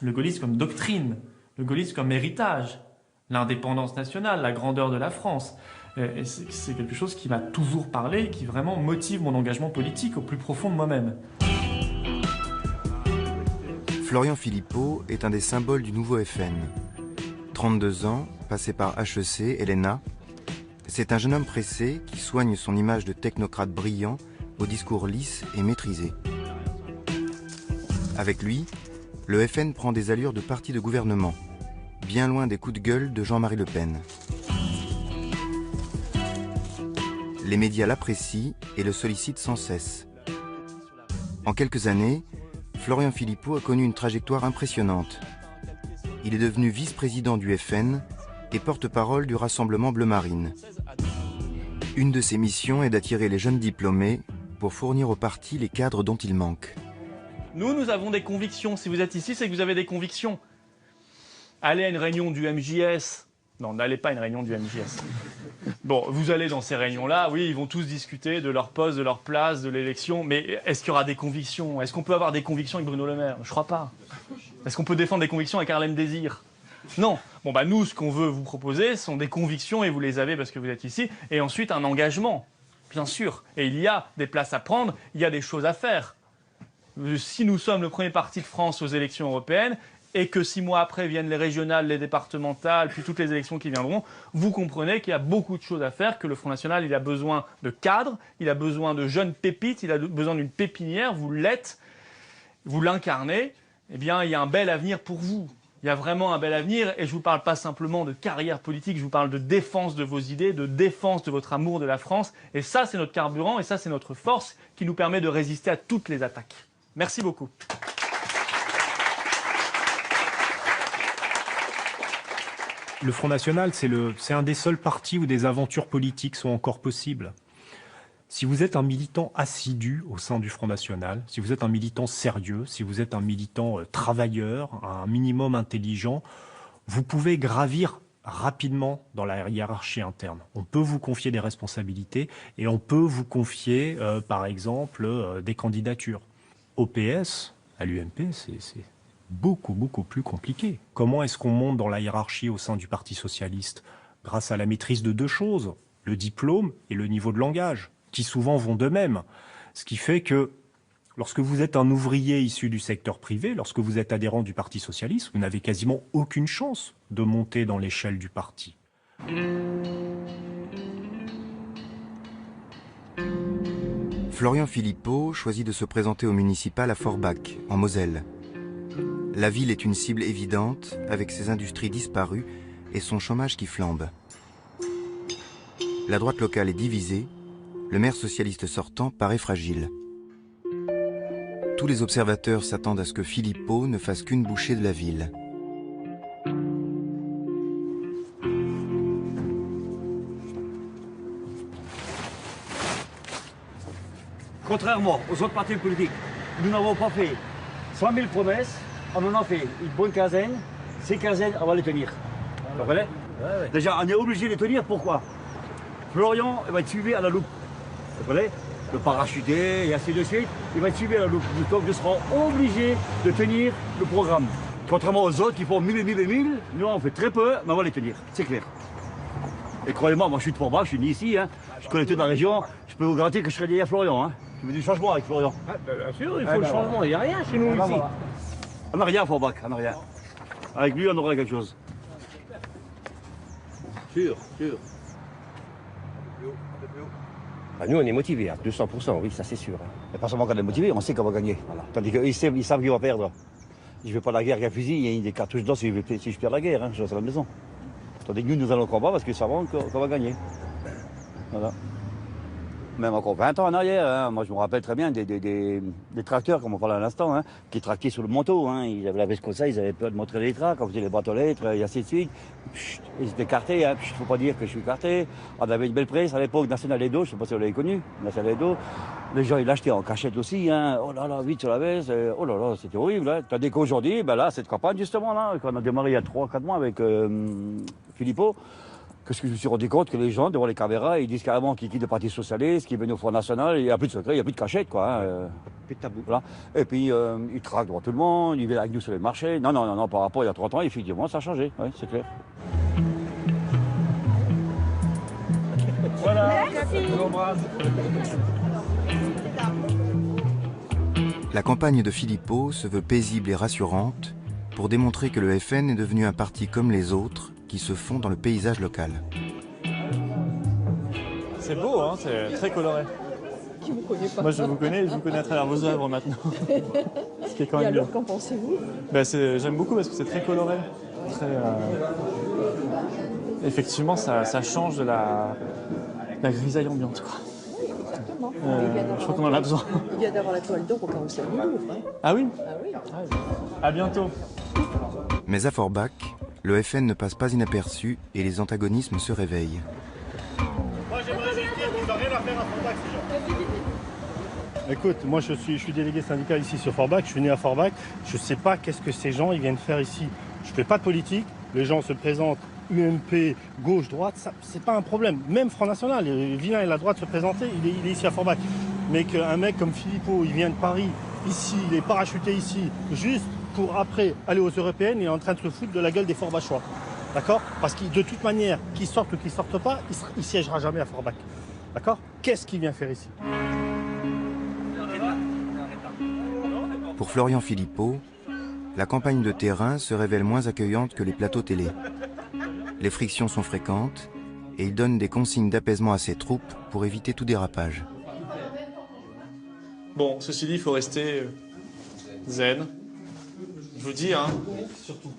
Le gaullisme comme doctrine, le gaullisme comme héritage, l'indépendance nationale, la grandeur de la France. Et c'est quelque chose qui m'a toujours parlé et qui vraiment motive mon engagement politique au plus profond de moi-même. Florian Philippot est un des symboles du nouveau FN. 32 ans, passé par HEC et l'ENA, c'est un jeune homme pressé qui soigne son image de technocrate brillant au discours lisse et maîtrisé. Avec lui, le FN prend des allures de parti de gouvernement, bien loin des coups de gueule de Jean-Marie Le Pen. Les médias l'apprécient et le sollicitent sans cesse. En quelques années, Florian Philippot a connu une trajectoire impressionnante. Il est devenu vice-président du FN et porte-parole du Rassemblement Bleu Marine. Une de ses missions est d'attirer les jeunes diplômés pour fournir au parti les cadres dont il manque. Nous avons des convictions. Si vous êtes ici, c'est que vous avez des convictions. Allez à une réunion du MJS. Non, n'allez pas à une réunion du MJS. Bon, vous allez dans ces réunions-là, oui, ils vont tous discuter de leur poste, de leur place, de l'élection, mais est-ce qu'il y aura des convictions? Est-ce qu'on peut avoir des convictions avec Bruno Le Maire? Je crois pas. Est-ce qu'on peut défendre des convictions avec Harlem Désir? Non. Bon, bah nous, ce qu'on veut vous proposer, ce sont des convictions, et vous les avez parce que vous êtes ici, et ensuite un engagement, bien sûr. Et il y a des places à prendre, il y a des choses à faire. Si nous sommes le premier parti de France aux élections européennes, et que 6 mois après viennent les régionales, les départementales, puis toutes les élections qui viendront, vous comprenez qu'il y a beaucoup de choses à faire, que le Front National, il a besoin de cadres, il a besoin de jeunes pépites, il a besoin d'une pépinière, vous l'êtes, vous l'incarnez, eh bien, il y a un bel avenir pour vous. Il y a vraiment un bel avenir, et je ne vous parle pas simplement de carrière politique, je vous parle de défense de vos idées, de défense de votre amour de la France, et ça, c'est notre carburant, et ça, c'est notre force qui nous permet de résister à toutes les attaques. Merci beaucoup. Le Front National, c'est un des seuls partis où des aventures politiques sont encore possibles. Si vous êtes un militant assidu au sein du Front National, si vous êtes un militant sérieux, si vous êtes un militant travailleur, un minimum intelligent, vous pouvez gravir rapidement dans la hiérarchie interne. On peut vous confier des responsabilités et on peut vous confier, par exemple, des candidatures. Au PS, à l'UMP, c'est beaucoup plus compliqué. Comment est-ce qu'on monte dans la hiérarchie au sein du Parti socialiste? Grâce à la maîtrise de deux choses, le diplôme et le niveau de langage, qui souvent vont de même. Ce qui fait que lorsque vous êtes un ouvrier issu du secteur privé, lorsque vous êtes adhérent du Parti socialiste, vous n'avez quasiment aucune chance de monter dans l'échelle du parti. Florian Philippot choisit de se présenter au municipal à Forbach, en Moselle. La ville est une cible évidente, avec ses industries disparues et son chômage qui flambe. La droite locale est divisée, le maire socialiste sortant paraît fragile. Tous les observateurs s'attendent à ce que Philippot ne fasse qu'une bouchée de la ville. Contrairement aux autres partis politiques, nous n'avons pas fait 100 000 promesses, on en a fait une bonne quinzaine. Ces quinzaines, on va les tenir. Vous comprenez? Déjà, on est obligé de les tenir, pourquoi? Florian va être suivi à la loupe. Vous comprenez? Le parachuté et ainsi de suite, il va être suivi à la loupe. Donc nous serons obligés de tenir le programme. Contrairement aux autres qui font 1000 et 1000 et 1000, nous on fait très peu, mais on va les tenir, c'est clair. Et croyez-moi, moi je suis de Forbach, je suis né ici, hein. Je connais toute la région, je peux vous garantir que je serai derrière Florian. Hein. Je veux du changement avec Florian. Ah, bien sûr, il faut le changement, il n'y a rien chez nous ici. Voilà. On n'a rien à Forbach, on n'a rien. Avec lui, on aura quelque chose. Sûr. Ah, nous, on est motivés à 200%, oui, ça c'est sûr. Et pas seulement qu'on est motivé, on sait qu'on va gagner. Voilà. Tandis qu'ils savent qu'ils vont perdre. Je ne veux pas la guerre avec un fusil, il y a des cartouches dedans si je perds la guerre, hein, je reste à la maison. Tandis que nous allons au combat parce qu'ils savent qu'on va gagner. Voilà. Même encore 20 ans en arrière, hein, moi je me rappelle très bien des tracteurs, comme on parlait à l'instant, hein, qui tractaient sur le manteau. Hein, ils avaient la veste comme ça, ils avaient peur de montrer les tracts, on faisait les boîtes aux lettres, et ainsi de suite. Chut, ils étaient cartés, hein, il ne faut pas dire que je suis carté. On avait une belle presse à l'époque, National Edo, je ne sais pas si vous l'avez connu, National Edo. Les gens ils l'achetaient en cachette aussi, hein. Oh là là, vite sur la veste, oh là là, c'était horrible. Hein. Tandis qu'aujourd'hui, ben là, cette campagne justement, là, quand on a démarré il y a 3-4 mois avec Philippot, parce que je me suis rendu compte que les gens, devant les caméras, ils disent carrément qu'ils quittent le Parti Socialiste, qu'ils viennent au Front National, il n'y a plus de secret, il n'y a plus de cachette, quoi. Hein, plus de tabou. Voilà. Et puis, ils traquent devant tout le monde, ils viennent avec nous sur les marchés. Non, par rapport à il y a 30 ans, effectivement, ça a changé, oui, c'est clair. Voilà. La campagne de Philippot se veut paisible et rassurante pour démontrer que le FN est devenu un parti comme les autres, qui se font dans le paysage local. C'est beau, hein, c'est très coloré. Qui vous connaît pas? Moi je vous connais à travers vos œuvres maintenant. Ce qui est quand même Et alors, bien. qu'en pensez-vous? Ben, j'aime beaucoup parce que c'est très coloré. Très, effectivement, ça change de la grisaille ambiante, quoi. Oui, exactement. Je crois qu'on en a besoin. Il vient d'avoir la toile d'or au carrousel du Louvre. Hein. Ah oui? Ah oui. À bientôt. Mais à Forbach, le FN ne passe pas inaperçu et les antagonismes se réveillent. Moi j'aimerais juste dire qu'ils n'ont rien à faire à Forbach, ces gens. Écoute, moi je suis délégué syndical ici sur Forbach, je suis né à Forbach, je ne sais pas qu'est-ce que ces gens ils viennent faire ici. Je ne fais pas de politique, les gens se présentent UMP, gauche, droite, c'est pas un problème. Même Front National, Villain et la droite se présenter, il est ici à Forbach. Mais qu'un mec comme Philippot, il vient de Paris, ici, il est parachuté ici, juste pour après aller aux européennes, il est en train de se foutre de la gueule des Forbachois. D'accord? Parce que de toute manière, qu'ils sortent ou qu'ils sortent pas, il siégera jamais à Forbach. D'accord? Qu'est-ce qu'il vient faire ici? Pour Florian Philippot, la campagne de terrain se révèle moins accueillante que les plateaux télé. Les frictions sont fréquentes et il donne des consignes d'apaisement à ses troupes pour éviter tout dérapage. Bon, ceci dit, il faut rester zen. Je vous dis, hein,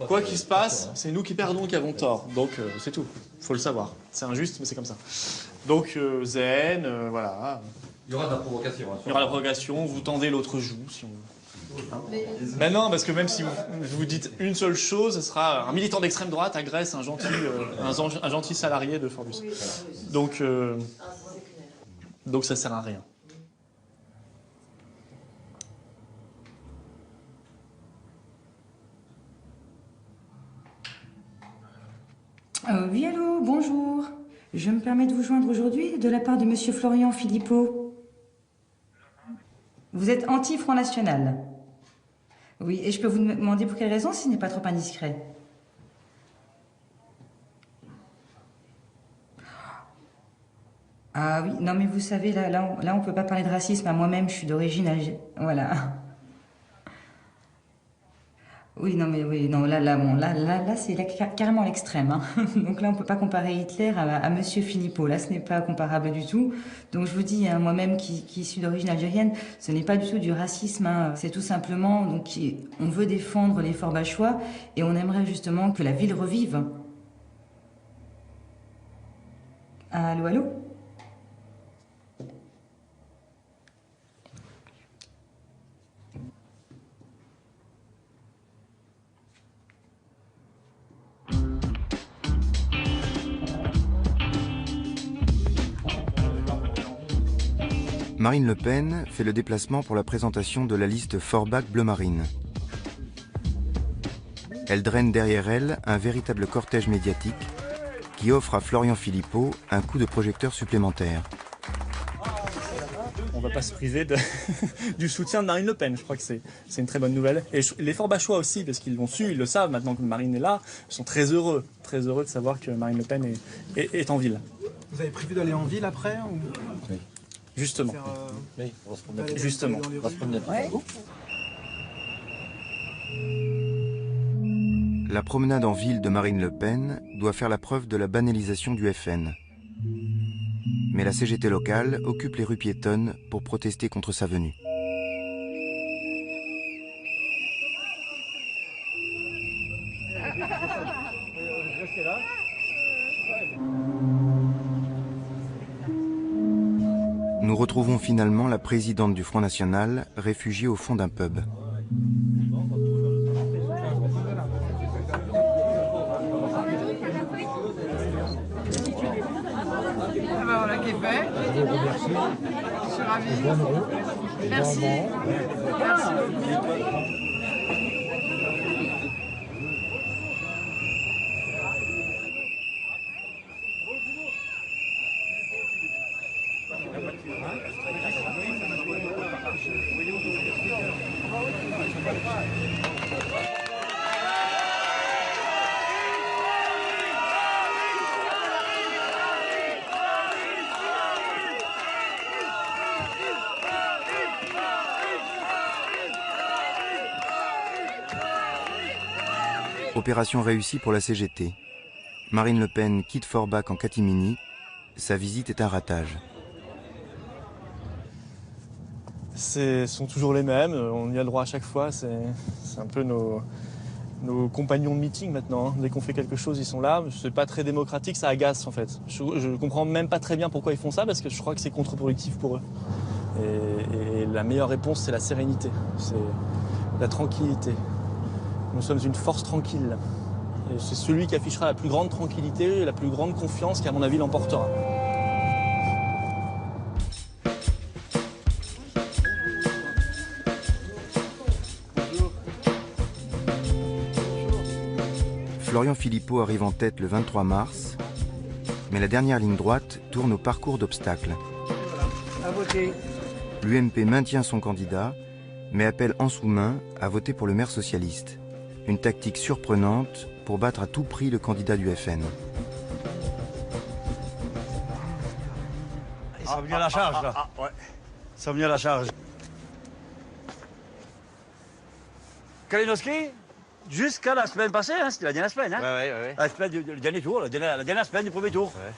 quoi qu'il se passe, c'est nous qui perdons qui avons tort. Donc, c'est tout. Il faut le savoir. C'est injuste, mais c'est comme ça. Donc, zen, voilà. Il y aura de la provocation. Il y aura de la provocation, vous tendez l'autre joue, si on veut. Ben non, parce que même si vous dites une seule chose, ce sera un militant d'extrême droite agresse un gentil salarié de Forbus. Donc ça sert à rien. Oui, allô, bonjour. Je me permets de vous joindre aujourd'hui de la part de Monsieur Florian Philippot. Vous êtes anti-Front National. Oui, et je peux vous demander pour quelle raison, si ce n'est pas trop indiscret. Ah oui, non mais vous savez, là on peut pas parler de racisme. Moi-même, je suis d'origine algérienne. Voilà. Oui, non, mais oui, non, là, c'est carrément l'extrême. Hein. Donc là, on ne peut pas comparer Hitler à Monsieur Philippot. Là, ce n'est pas comparable du tout. Donc je vous dis, hein, moi-même qui suis d'origine algérienne, ce n'est pas du tout du racisme. Hein. C'est tout simplement, donc, on veut défendre les Forbachois et on aimerait justement que la ville revive. Allô, allô ? Marine Le Pen fait le déplacement pour la présentation de la liste Forbach Bleu Marine. Elle draine derrière elle un véritable cortège médiatique qui offre à Florian Philippot un coup de projecteur supplémentaire. On ne va pas se priver du soutien de Marine Le Pen. Je crois que c'est une très bonne nouvelle. Et les Forbachois aussi, parce qu'ils l'ont su, ils le savent maintenant que Marine est là, ils sont très heureux de savoir que Marine Le Pen est en ville. Vous avez prévu d'aller en ville après ou... Oui. Justement. Oui, on va se promener. Justement. On va se promener. Ouais. La promenade en ville de Marine Le Pen doit faire la preuve de la banalisation du FN. Mais la CGT locale occupe les rues piétonnes pour protester contre sa venue. Nous retrouvons finalement la présidente du Front National, réfugiée au fond d'un pub. Ah ben voilà qui est fait. Je suis ravie. Merci. Merci beaucoup. Opération réussie pour la CGT. Marine Le Pen quitte Forbach en catimini. Sa visite est un ratage. Ce sont toujours les mêmes, on y a le droit à chaque fois. C'est un peu nos compagnons de meeting maintenant. Hein. Dès qu'on fait quelque chose, ils sont là. C'est pas très démocratique, ça agace en fait. Je comprends même pas très bien pourquoi ils font ça, parce que je crois que c'est contre-productif pour eux. Et la meilleure réponse, c'est la sérénité, c'est la tranquillité. Nous sommes une force tranquille. Et c'est celui qui affichera la plus grande tranquillité et la plus grande confiance qui, à mon avis, l'emportera. Florian Philippot arrive en tête le 23 mars, mais la dernière ligne droite tourne au parcours d'obstacles. L'UMP maintient son candidat, mais appelle en sous-main à voter pour le maire socialiste. Une tactique surprenante pour battre à tout prix le candidat du FN. Ça revient à la charge, là. Ouais. Ça revient à la charge. Kalinowski, jusqu'à la semaine passée, hein, c'était la dernière semaine. Hein. Ouais. La semaine le dernier tour, la dernière semaine du premier tour. Ouais.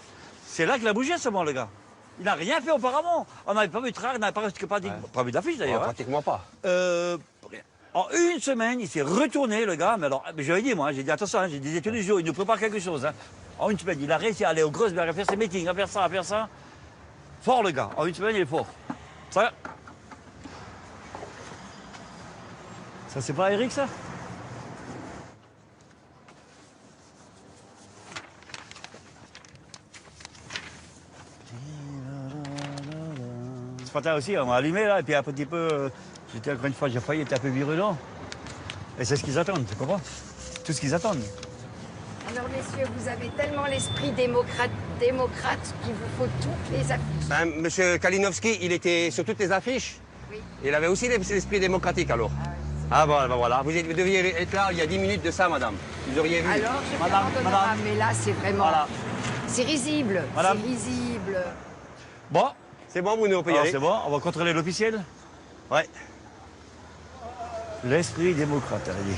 C'est là qu'il a bougé, ce moment, le gars. Il n'a rien fait auparavant. On n'avait pas vu de trac, on n'avait pas vu d'affiche, d'ailleurs. Pratiquement pas. En une semaine, il s'est retourné, le gars. Mais j'avais dit, moi, j'ai dit, attention, hein, j'ai des études du jour, il nous prépare quelque chose. Hein. En une semaine, il a réussi à aller au Grosberg, à faire ses meetings, à faire ça. Fort, le gars. En une semaine, il est fort. Ça c'est pas Eric, ça? Ce matin aussi, on m'a allumé là, et puis un petit peu, j'étais encore une fois, j'ai failli être un peu virulent. Et c'est ce qu'ils attendent, tu comprends? Tout ce qu'ils attendent. Alors messieurs, vous avez tellement l'esprit démocrate qu'il vous faut toutes les affiches. Ben, monsieur Kalinowski, il était sur toutes les affiches. Oui. Il avait aussi l'esprit démocratique alors. Ah bon, ben voilà. Vous deviez être là il y a 10 minutes de ça, madame. Vous auriez vu. Alors, je vais madame. Mais là, c'est vraiment... Voilà. C'est risible. Madame. C'est risible. Bon. C'est bon, vous nous pouvez y aller. C'est bon, on va contrôler l'officiel. Ouais. L'esprit démocrate, elle a dit.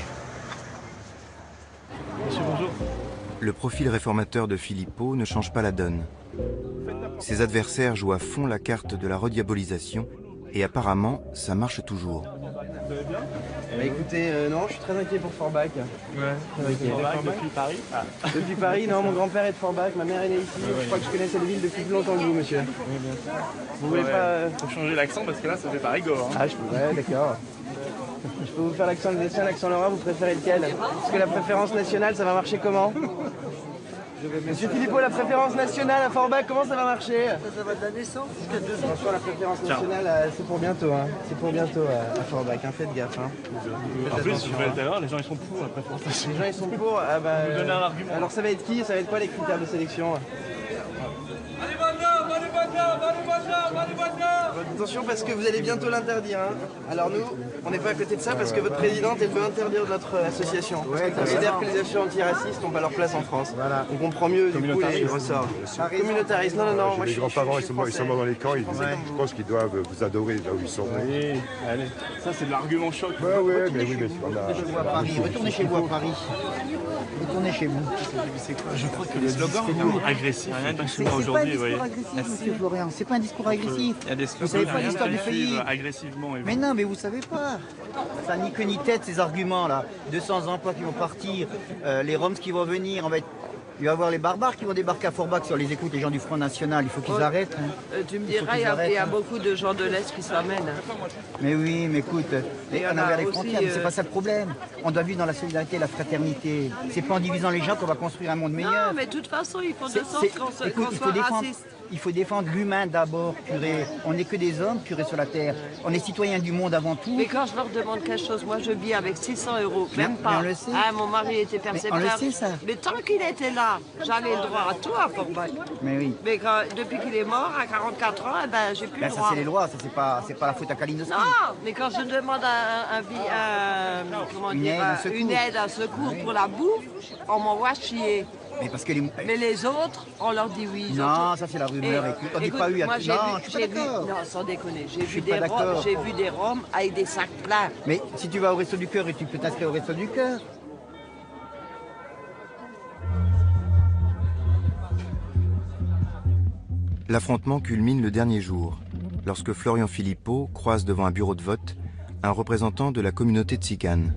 Monsieur, bonjour. Le profil réformateur de Philippot ne change pas la donne. Ses adversaires jouent à fond la carte de la rediabolisation et apparemment, ça marche toujours. Vous allez bien? Bah écoutez, non, je suis très inquiet pour Forbach. Ouais, Forbach depuis Paris. Depuis Paris, non, mon grand-père est de Forbach, ma mère est née ici. Je crois que je connais cette ville depuis plus longtemps que vous, monsieur. Oui, bien sûr. Vous voulez pas... Faut changer l'accent parce que là, ça fait Paris-Go. Hein. Ah, ouais, d'accord. Je peux vous faire l'accent alsacien, l'accent lorrain, vous préférez lequel? Parce que la préférence nationale, ça va marcher comment? Monsieur Philippot, la préférence nationale à Forbach, comment ça va marcher? Ça va de la naissance jusqu'à 2 ans. Franchement, la préférence nationale, c'est pour bientôt. Hein. C'est pour bientôt à Forbach, hein. Faites gaffe. Hein. En plus, je vais tout à l'heure, les gens ils sont pour la préférence nationale. Les gens ils sont pour. Ah bah, vous donnez un argument. Alors ça va être qui? Ça va être quoi les critères de sélection? Attention parce que vous allez bientôt l'interdire. Hein. Alors nous, on n'est pas à côté de ça parce que votre présidente, elle veut interdire notre association. Elle considère que les associations antiracistes n'ont pas leur place en France. Voilà. On comprend mieux du coup les ressorts. Communautariste, non. Moi, les grands-parents, ils sont morts dans les camps, je pense qu'ils doivent vous adorer là où ils sont. Oui, allez. Ça c'est de l'argument choc. Ouais, mais oui, mais on a... Paris. Retournez chez vous à Paris. Retournez chez vous. Je crois que les slogans agressifs, aujourd'hui, vous voyez. Monsieur Florian, c'est pas un discours agressif. Il y a des Vous savez pas l'histoire du pays. Agressivement. Mais non, mais vous savez pas. Ça ni queue ni tête ces arguments là. 200 emplois qui vont partir, les Roms qui vont venir, il va y avoir les barbares qui vont débarquer à Forbach sur les écoutes, les gens du Front National, il faut qu'ils arrêtent. Hein. Tu me diras, il y a beaucoup de gens de l'Est qui s'amènent. Mais oui, mais écoute, on a vers les frontières, mais c'est pas ça le problème. On doit vivre dans la solidarité et la fraternité. C'est pas en divisant les gens qu'on va construire un monde meilleur. Non, mais de toute façon, il faut de sorte qu'on soit raciste. Il faut défendre l'humain d'abord, curé. On n'est que des hommes, curé, sur la terre. On est citoyens du monde avant tout. Mais quand je leur demande quelque chose, moi je vis avec 600 €, même pas. Mais on le sait. Ah, mon mari était percepteur. Mais on le sait, ça. Mais tant qu'il était là, j'avais le droit à tout à Forbach. Mais oui. Mais depuis qu'il est mort, à 44 ans, eh ben, j'ai plus le droit. Ça, c'est les lois, ça, c'est pas la faute à Kalinowski. Non, mais quand je demande une aide, un secours pour la bouffe, on m'envoie chier. Mais parce que mais les autres, on leur dit oui. Non, ça c'est la rumeur. Écoute, on dit pas eu à moi, tout. Non, je suis pas d'accord. Non, sans déconner. J'ai vu des Roms avec des sacs pleins. Mais si tu vas au Resto du Cœur et tu peux t'inscrire au Resto du Cœur. L'affrontement culmine le dernier jour, lorsque Florian Philippot croise devant un bureau de vote un représentant de la communauté tzigane.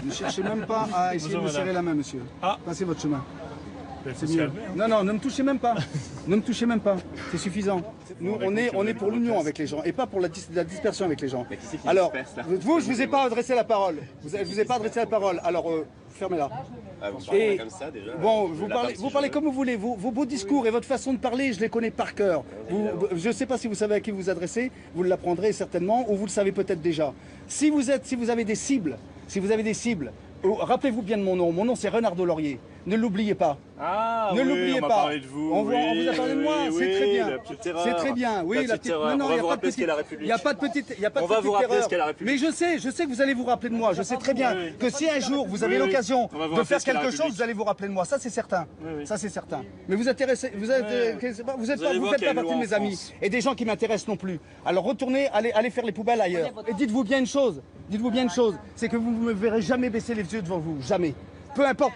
Ne cherchez même pas à essayer de me serrer la main, monsieur. Passez votre chemin. C'est mieux. Non, ne me touchez même pas. Ne me touchez même pas. C'est suffisant. Nous, on est pour l'union avec les gens et pas pour la dispersion avec les gens. Alors, vous, je vous ai pas adressé la parole. Je vous ai pas adressé la parole. Alors, fermez-la. Et bon, vous parlez comme vous voulez. Vos beaux discours et votre façon de parler, je les connais par cœur. Je ne sais pas si vous savez à qui vous vous adressez. Vous l'apprendrez certainement, ou vous le savez peut-être déjà. Si vous avez des cibles, rappelez-vous bien de mon nom. Mon nom, c'est Renard Laurier. Ne l'oubliez pas. Ah, ne l'oubliez pas. Parlé de vous, on vous a parlé de moi, c'est très bien. C'est très bien. Oui, la petite erreur. Non, on va vous rappeler ce qu'est la République. Il n'y a pas de petite erreur. On va vous rappeler ce qu'est la République. Mais je sais que vous allez vous rappeler de moi. Je sais très bien que si un jour vous avez l'occasion de faire quelque chose, vous allez vous rappeler de moi. Ça, c'est certain. Ça, c'est certain. Mais vous faites pas partie de mes amis et des gens qui m'intéressent non plus. Alors retournez, allez faire les poubelles ailleurs. Et dites-vous bien une chose. C'est que vous ne me verrez jamais baisser les yeux devant vous. Jamais. Peu importe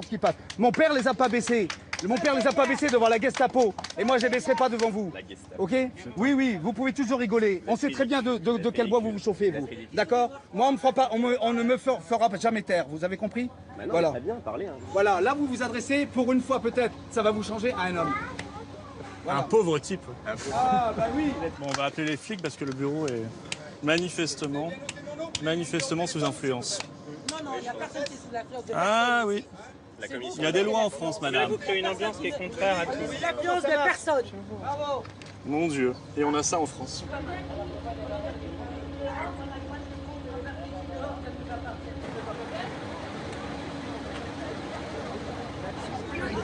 ce qui passe. Mon père les a pas baissés. Mon père les a pas baissés devant la Gestapo. Et moi, je les baisserai pas devant vous. Ok? Oui, vous pouvez toujours rigoler. On sait très bien de quel bois vous vous chauffez, vous. D'accord? Moi, on ne me fera jamais taire. Vous avez compris? Voilà. Très bien parlé. Voilà, là, vous vous adressez, pour une fois peut-être, ça va vous changer, à un homme. Voilà. Un pauvre type. Ah, bah oui. Bon, on va appeler les flics parce que le bureau est manifestement sous influence. Non, il n'y a personne qui est sous l'influence de Ah oui. Il y a des lois en France, madame. Vous créez une ambiance qui est contraire à tout. L'influence de personne. Bravo. Mon Dieu. Et on a ça en France.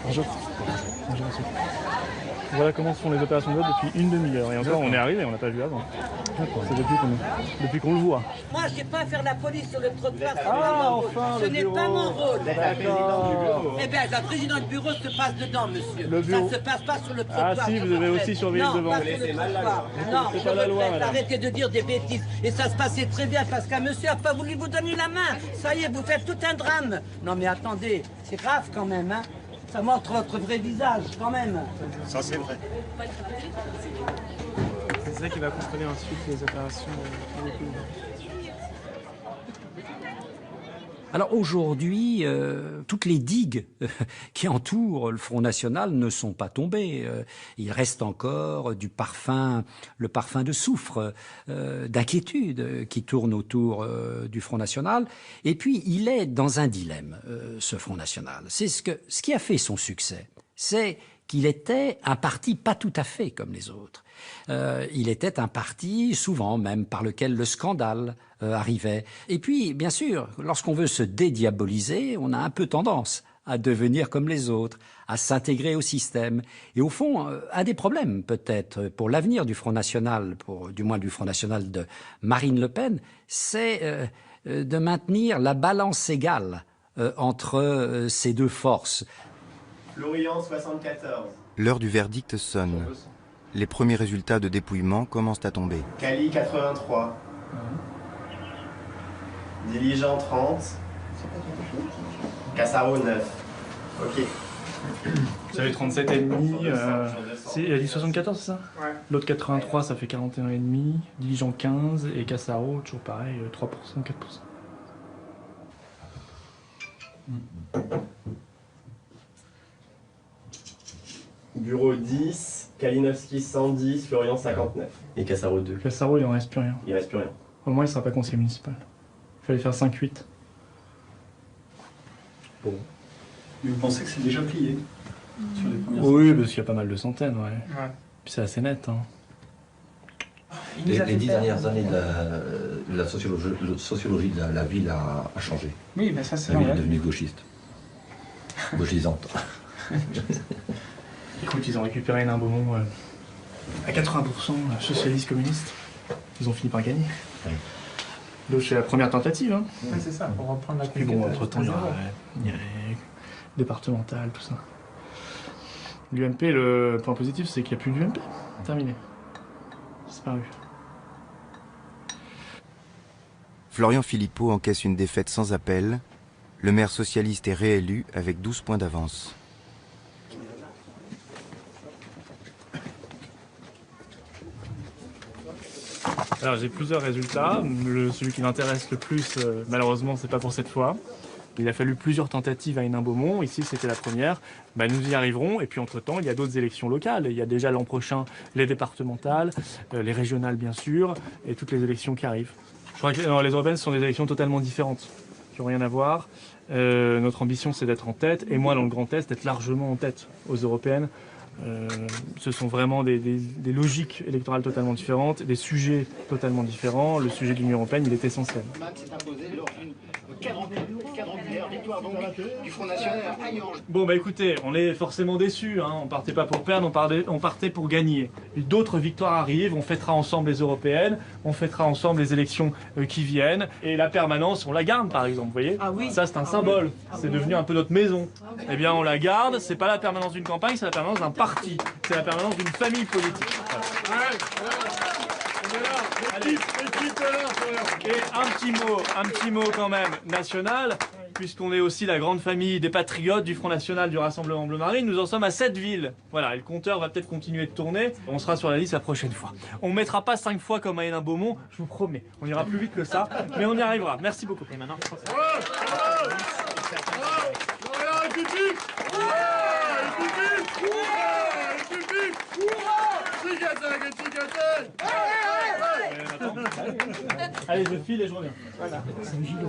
Bonjour. Bonjour, monsieur. Voilà comment se font les opérations de vote depuis une demi-heure. Et encore, on est arrivé, on n'a pas vu avant. C'est depuis qu'on le voit. Moi, je n'ai pas à faire la police sur le trottoir. Enfin, ce n'est pas mon rôle. D'accord. Eh bien, la présidente du bureau se passe dedans, monsieur. Ça ne se passe pas sur le trottoir. Ah si, vous avez aussi surveillé le devant. Non, pas sur le trottoir. Non, c'est pas la loi, madame. Arrêtez de dire des bêtises. Et ça se passait très bien parce qu'un monsieur n'a pas voulu vous donner la main. Ça y est, vous faites tout un drame. Non, mais attendez, c'est grave quand même, hein. Ça montre votre vrai visage, quand même. Ça, c'est vrai. C'est ça qui va contrôler ensuite les opérations. Alors aujourd'hui, toutes les digues qui entourent le Front National ne sont pas tombées. Il reste encore le parfum de soufre, d'inquiétude qui tourne autour du Front National. Et puis il est dans un dilemme, ce Front National. C'est ce qui a fait son succès. C'est qu'il était un parti pas tout à fait comme les autres. Il était un parti, souvent même, par lequel le scandale arrivait. Et puis, bien sûr, lorsqu'on veut se dédiaboliser, on a un peu tendance à devenir comme les autres, à s'intégrer au système. Et au fond, un des problèmes, peut-être, pour l'avenir du Front National, du moins du Front National de Marine Le Pen, c'est de maintenir la balance égale entre ces deux forces. Lorient 74. L'heure du verdict sonne. Les premiers résultats de dépouillement commencent à tomber. Cali 83. Diligent 30. Cassaro 9. Ok. Vous avez 37,5. Il a dit 74, c'est ça? Ouais. L'autre 83, ça fait 41,5. Diligent 15 et Cassaro, toujours pareil, 3%, 4%. Bureau 10, Kalinowski 110, Florian 59. Et Cassaro 2. Cassaro, il en reste plus rien. Il reste plus rien. Au moins, il ne sera pas conseiller municipal. Il fallait faire 5-8. Bon. Mais vous pensez que c'est déjà plié sur les premières Oui, parce qu'il y a pas mal de centaines, ouais. Puis c'est assez net, hein. Les 10 dernières années, la sociologie de la ville a changé. Oui, mais ça c'est La ville est vrai. devenue gauchiste. Gauchisante. Écoute, ils ont récupéré Hénin Beaumont à 80% socialiste communiste. Ils ont fini par gagner. Oui. Donc c'est la première tentative. Hein. Ouais, c'est ça, pour reprendre la Puis bon, entre-temps, il y a les départementales, tout ça. L'UMP, le point positif, c'est qu'il n'y a plus d'UMP. Terminé. Disparu. Florian Philippot encaisse une défaite sans appel. Le maire socialiste est réélu avec 12 points d'avance. Alors j'ai plusieurs résultats. Celui qui m'intéresse le plus, malheureusement, c'est pas pour cette fois. Il a fallu plusieurs tentatives à Hénin-Beaumont. Ici, c'était la première. Nous y arriverons. Et puis, entre-temps, il y a d'autres élections locales. Il y a déjà l'an prochain les départementales, les régionales, bien sûr, et toutes les élections qui arrivent. Je crois que les européennes sont des élections totalement différentes, qui n'ont rien à voir. Notre ambition, c'est d'être en tête. Et moi, dans le Grand Est, d'être largement en tête aux européennes. Ce sont vraiment des logiques électorales totalement différentes, des sujets totalement différents. Le sujet de l'Union européenne, il est essentiel. Max est imposé lors d'une quadrangulaire victoire donc du Front National ailleurs. Bon bah écoutez, on est forcément déçus, hein. On partait pas pour perdre, on partait pour gagner. D'autres victoires arrivent, on fêtera ensemble les européennes, on fêtera ensemble les élections qui viennent, et la permanence, on la garde par exemple, vous voyez. Ah oui. Ça c'est un symbole, c'est devenu un peu notre maison. Eh bien on la garde, c'est pas la permanence d'une campagne, c'est la permanence d'un parti, c'est la permanence d'une famille politique. Voilà. Allez. Et un petit mot quand même national, puisqu'on est aussi la grande famille des patriotes du Front National du Rassemblement Bleu Marine, nous en sommes à 7 villes. Voilà, et le compteur va peut-être continuer de tourner, on sera sur la liste la prochaine fois. On ne mettra pas 5 fois comme à Hénin-Beaumont, je vous promets, on ira plus vite que ça, mais on y arrivera. Merci beaucoup. Et maintenant, allez, je file et je reviens. Voilà. C'est un gilet.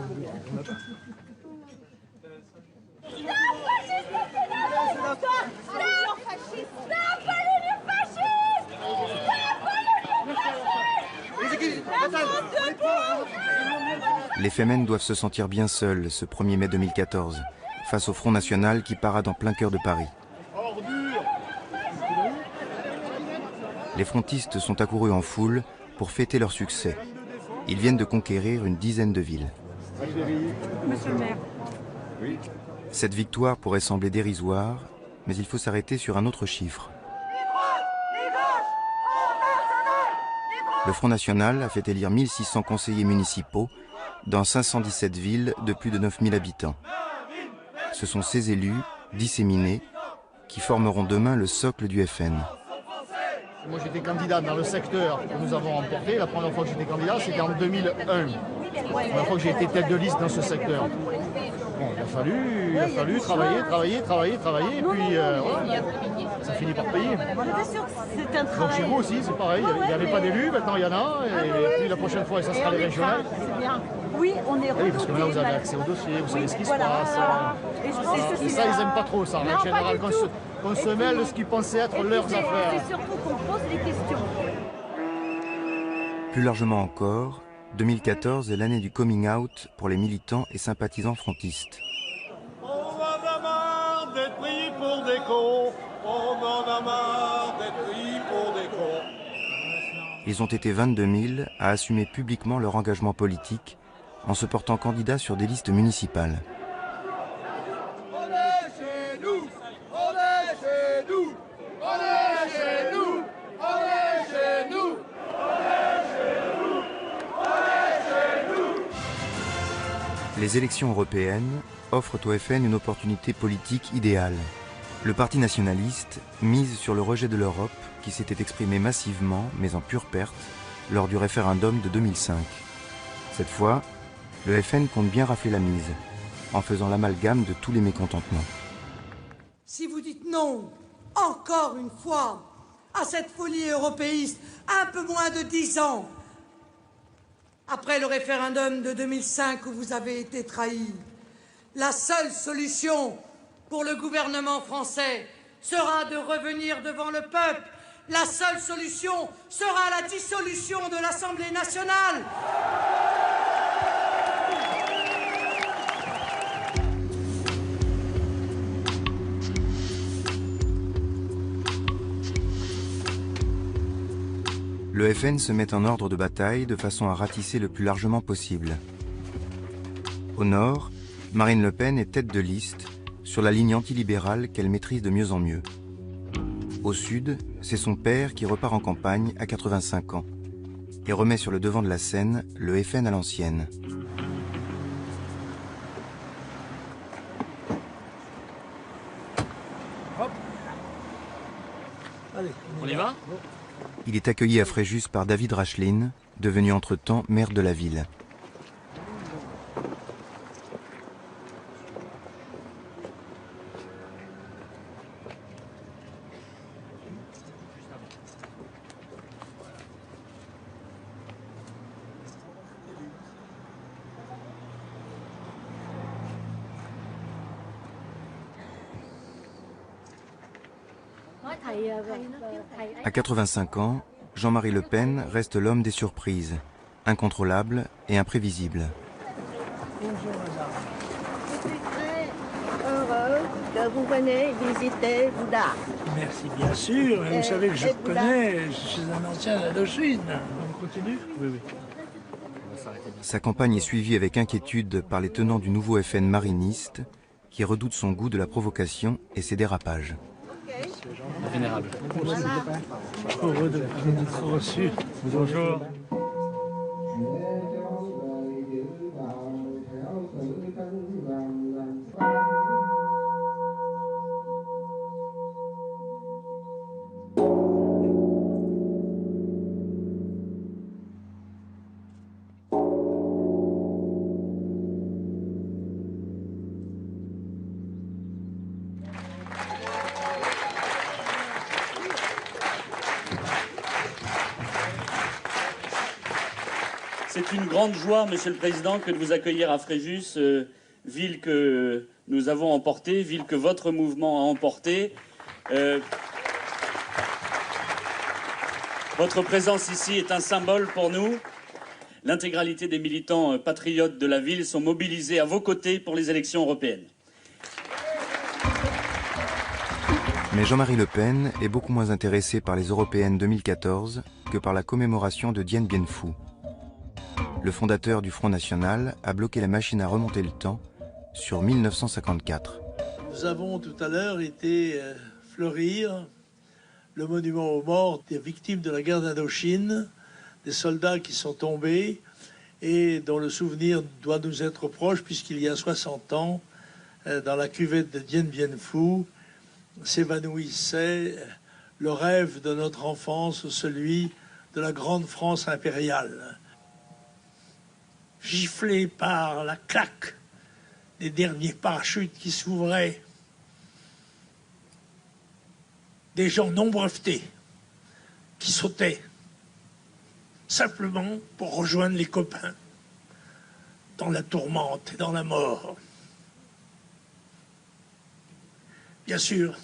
Les Femen doivent se sentir bien seuls ce 1er mai 2014, face au Front National qui parade en plein cœur de Paris. Les frontistes sont accourus en foule pour fêter leur succès. Ils viennent de conquérir une dizaine de villes. Monsieur le maire. Oui. Cette victoire pourrait sembler dérisoire, mais il faut s'arrêter sur un autre chiffre. Le Front National a fait élire 1600 conseillers municipaux dans 517 villes de plus de 9000 habitants. Ce sont ces élus, disséminés, qui formeront demain le socle du FN. Moi j'étais candidat dans le secteur que nous avons remporté. La première fois que j'étais candidat, c'était en 2001. La première fois que j'ai été tête de liste dans ce secteur. Bon, il a fallu travailler, et puis voilà, ça finit par payer. Donc chez vous aussi, c'est pareil, il n'y avait pas d'élus, maintenant il y en a, et puis la prochaine fois, ça sera les régionales. Oui, on est oui, parce que là vous avez accès au dossier, vous savez ce qui se passe. Et ça, ils n'aiment pas trop ça, en général, qu'on se mêle de ce qu'ils pensaient être leurs affaires. C'est surtout qu'on pose les questions. Plus largement encore, 2014 est l'année du coming out pour les militants et sympathisants frontistes. On en a marre d'être pris pour des cons. On en a marre d'être pris pour des cons. Ils ont été 22 000 à assumer publiquement leur engagement politique en se portant candidats sur des listes municipales. On est chez nous, on est chez nous, on est chez nous, on est chez nous, on est chez nous, on est chez nous. Les élections européennes offrent au FN une opportunité politique idéale. Le parti nationaliste mise sur le rejet de l'Europe qui s'était exprimé massivement, mais en pure perte, lors du référendum de 2005. Cette fois, le FN compte bien rafler la mise, en faisant l'amalgame de tous les mécontentements. Si vous dites non, encore une fois, à cette folie européiste, un peu moins de 10 ans, après le référendum de 2005 où vous avez été trahi, la seule solution pour le gouvernement français sera de revenir devant le peuple. La seule solution sera la dissolution de l'Assemblée nationale. Le FN se met en ordre de bataille de façon à ratisser le plus largement possible. Au nord, Marine Le Pen est tête de liste sur la ligne antilibérale qu'elle maîtrise de mieux en mieux. Au sud, c'est son père qui repart en campagne à 85 ans et remet sur le devant de la scène le FN à l'ancienne. On y va ? Il est accueilli à Fréjus par David Racheline, devenu entre-temps maire de la ville. À 85 ans, Jean-Marie Le Pen reste l'homme des surprises, incontrôlable et imprévisible. Bonjour madame. que vous venez visiter Bouddha. Merci, bien sûr. Vous savez que je connais, je suis un ancien d'Indochine. On continue? Oui, oui. Sa campagne est suivie avec inquiétude par les tenants du nouveau FN mariniste, qui redoutent son goût de la provocation et ses dérapages. Vénérable. Heureux de vous être reçu. Bonjour. C'est une grande joie, Monsieur le Président, que de vous accueillir à Fréjus, ville que nous avons emportée, ville que votre mouvement a emportée. Votre présence ici est un symbole pour nous. L'intégralité des militants patriotes de la ville sont mobilisés à vos côtés pour les élections européennes. Mais Jean-Marie Le Pen est beaucoup moins intéressé par les européennes 2014 que par la commémoration de Dien Bien Phu. Le fondateur du Front National a bloqué la machine à remonter le temps sur 1954. Nous avons tout à l'heure été fleurir le monument aux morts des victimes de la guerre d'Indochine, des soldats qui sont tombés et dont le souvenir doit nous être proche puisqu'il y a 60 ans, dans la cuvette de Dien Bien Phu, s'évanouissait le rêve de notre enfance, celui de la grande France impériale. Giflé par la claque des derniers parachutes qui s'ouvraient, des gens non brevetés qui sautaient simplement pour rejoindre les copains dans la tourmente et dans la mort. Bien sûr,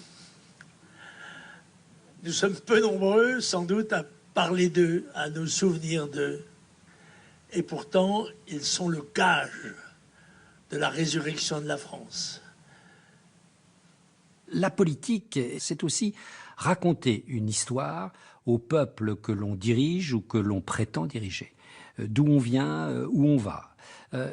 nous sommes peu nombreux sans doute à parler d'eux, à nous souvenir d'eux. Et pourtant, ils sont le gage de la résurrection de la France. La politique, c'est aussi raconter une histoire au peuple que l'on dirige ou que l'on prétend diriger. D'où on vient, où on va.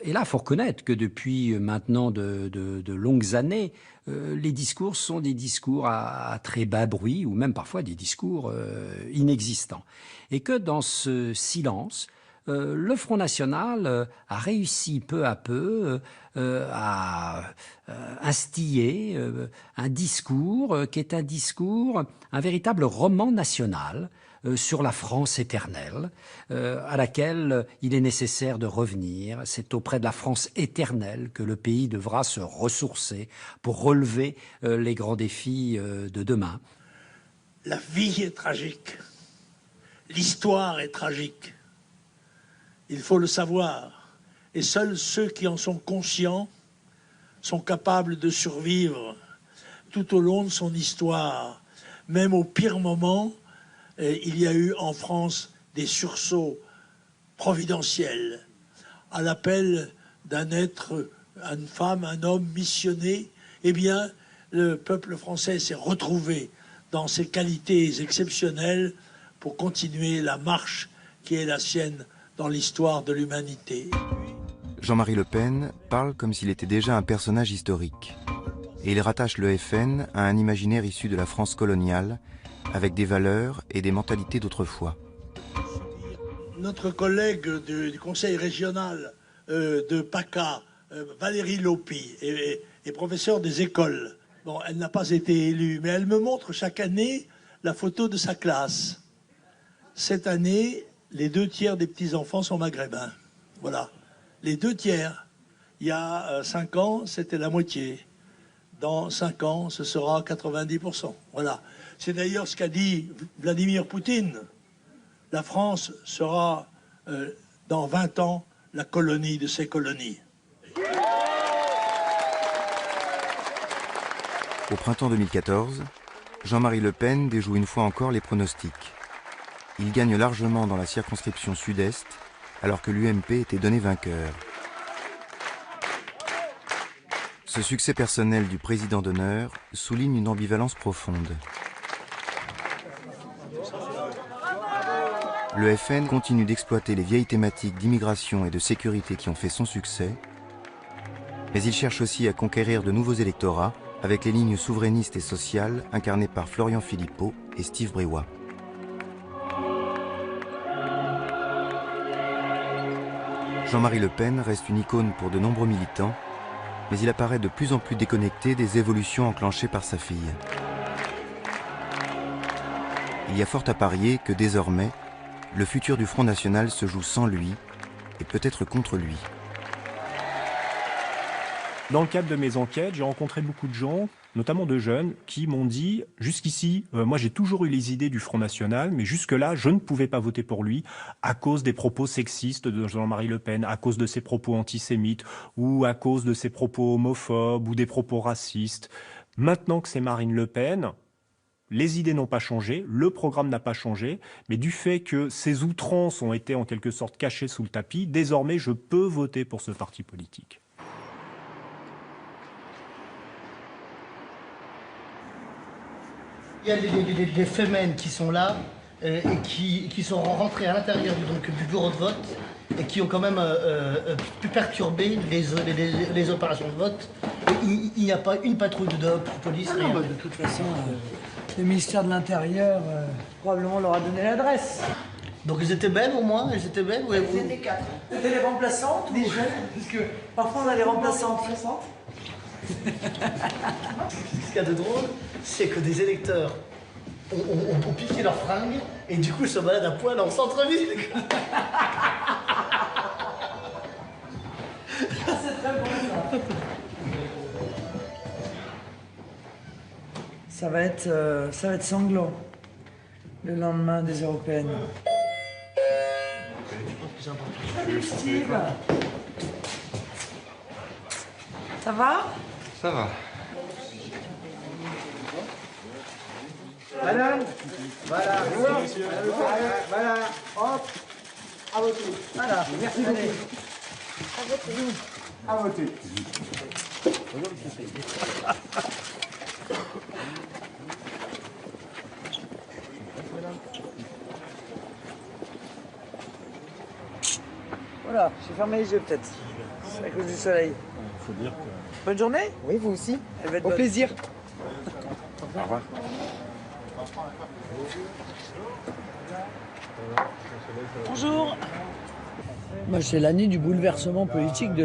Et là, il faut reconnaître que depuis maintenant de longues années, les discours sont des discours à très bas bruit ou même parfois des discours inexistants. Et que dans ce silence, le Front National a réussi peu à peu à instiller un discours qui est un véritable roman national sur la France éternelle, à laquelle il est nécessaire de revenir. C'est auprès de la France éternelle que le pays devra se ressourcer pour relever les grands défis de demain. La vie est tragique. L'histoire est tragique. Il faut le savoir. Et seuls ceux qui en sont conscients sont capables de survivre tout au long de son histoire. Même au pire moment, il y a eu en France des sursauts providentiels à l'appel d'un être, une femme, un homme missionné. Eh bien, le peuple français s'est retrouvé dans ses qualités exceptionnelles pour continuer la marche qui est la sienne dans l'histoire de l'humanité. Jean-Marie Le Pen parle comme s'il était déjà un personnage historique. Et il rattache le FN à un imaginaire issu de la France coloniale, avec des valeurs et des mentalités d'autrefois. Notre collègue du conseil régional de PACA, Valérie Lopi, est professeure des écoles. Bon, elle n'a pas été élue, mais elle me montre chaque année la photo de sa classe. Cette année, les 2/3 des petits-enfants sont maghrébins. Voilà. Les 2/3. Il y a 5 ans, c'était la moitié. Dans 5 ans, ce sera 90%. Voilà. C'est d'ailleurs ce qu'a dit Vladimir Poutine. La France sera, dans 20 ans, la colonie de ses colonies. Au printemps 2014, Jean-Marie Le Pen déjoue une fois encore les pronostics. Il gagne largement dans la circonscription sud-est, alors que l'UMP était donné vainqueur. Ce succès personnel du président d'honneur souligne une ambivalence profonde. Le FN continue d'exploiter les vieilles thématiques d'immigration et de sécurité qui ont fait son succès, mais il cherche aussi à conquérir de nouveaux électorats avec les lignes souverainistes et sociales incarnées par Florian Philippot et Steve Briouat. Jean-Marie Le Pen reste une icône pour de nombreux militants, mais il apparaît de plus en plus déconnecté des évolutions enclenchées par sa fille. Il y a fort à parier que désormais, le futur du Front National se joue sans lui et peut-être contre lui. Dans le cadre de mes enquêtes, j'ai rencontré beaucoup de gens, notamment de jeunes, qui m'ont dit « Jusqu'ici, moi j'ai toujours eu les idées du Front National, mais jusque-là, je ne pouvais pas voter pour lui à cause des propos sexistes de Jean-Marie Le Pen, à cause de ses propos antisémites, ou à cause de ses propos homophobes, ou des propos racistes. Maintenant que c'est Marine Le Pen, les idées n'ont pas changé, le programme n'a pas changé, mais du fait que ces outrances ont été en quelque sorte cachées sous le tapis, désormais je peux voter pour ce parti politique. » Il y a des femmes qui sont là et qui sont rentrées à l'intérieur du bureau de vote et qui ont quand même pu perturber les opérations de vote. Il n'y a pas une patrouille de police. Non, bah, de toute façon, le ministère de l'Intérieur probablement leur a donné l'adresse. Donc ils étaient belles au moins, elles étaient belles. Ils étaient 4. C'était les remplaçantes ou des jeunes? Parce que parfois on a les remplaçantes. Ce qu'il y a de drôle, c'est que des électeurs ont piqué leurs fringues et du coup se baladent à poil en centre-ville. C'est très bon ça. Ça va être sanglant le lendemain des européennes. Salut Steve. Ça va? Ça va. Madame, voilà, voilà, hop, à voter. Voilà, merci beaucoup. À voter. Voilà, j'ai fermé les yeux peut-être. C'est à cause du soleil. Faut dire que... Bonne journée. Oui, vous aussi. Au plaisir. Au revoir. Bonjour. Moi, c'est l'année du bouleversement politique de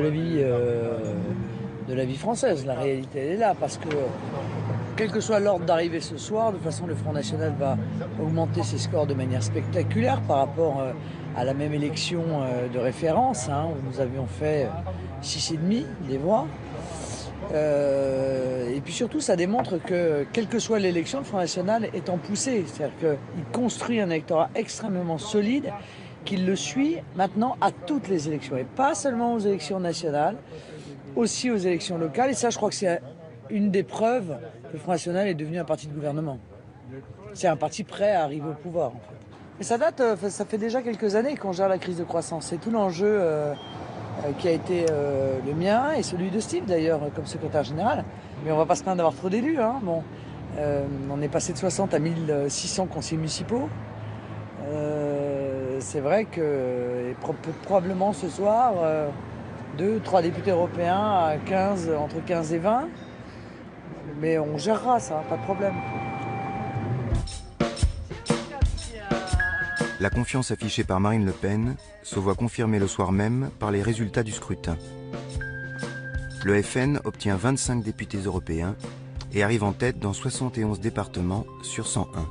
la vie française. La réalité, elle est là, parce que quel que soit l'ordre d'arrivée ce soir, de toute façon, le Front National va augmenter ses scores de manière spectaculaire par rapport à la même élection de référence, hein, où nous avions fait 6,5 des voix. Et puis surtout, ça démontre que, quelle que soit l'élection, le Front National est en poussée. C'est-à-dire qu'il construit un électorat extrêmement solide, qu'il le suit maintenant à toutes les élections. Et pas seulement aux élections nationales, aussi aux élections locales. Et ça, je crois que c'est une des preuves que le Front National est devenu un parti de gouvernement. C'est un parti prêt à arriver au pouvoir, en fait. Et ça date, ça fait déjà quelques années qu'on gère la crise de croissance. C'est tout l'enjeu qui a été le mien et celui de Steve d'ailleurs comme secrétaire général. Mais on va pas se plaindre d'avoir trop d'élus. Hein. Bon, on est passé de 60 à 1600 conseillers municipaux. C'est vrai que probablement ce soir, 2-3 députés européens à 15, entre 15 et 20. Mais on gérera ça, pas de problème. La confiance affichée par Marine Le Pen se voit confirmée le soir même par les résultats du scrutin. Le FN obtient 25 députés européens et arrive en tête dans 71 départements sur 101.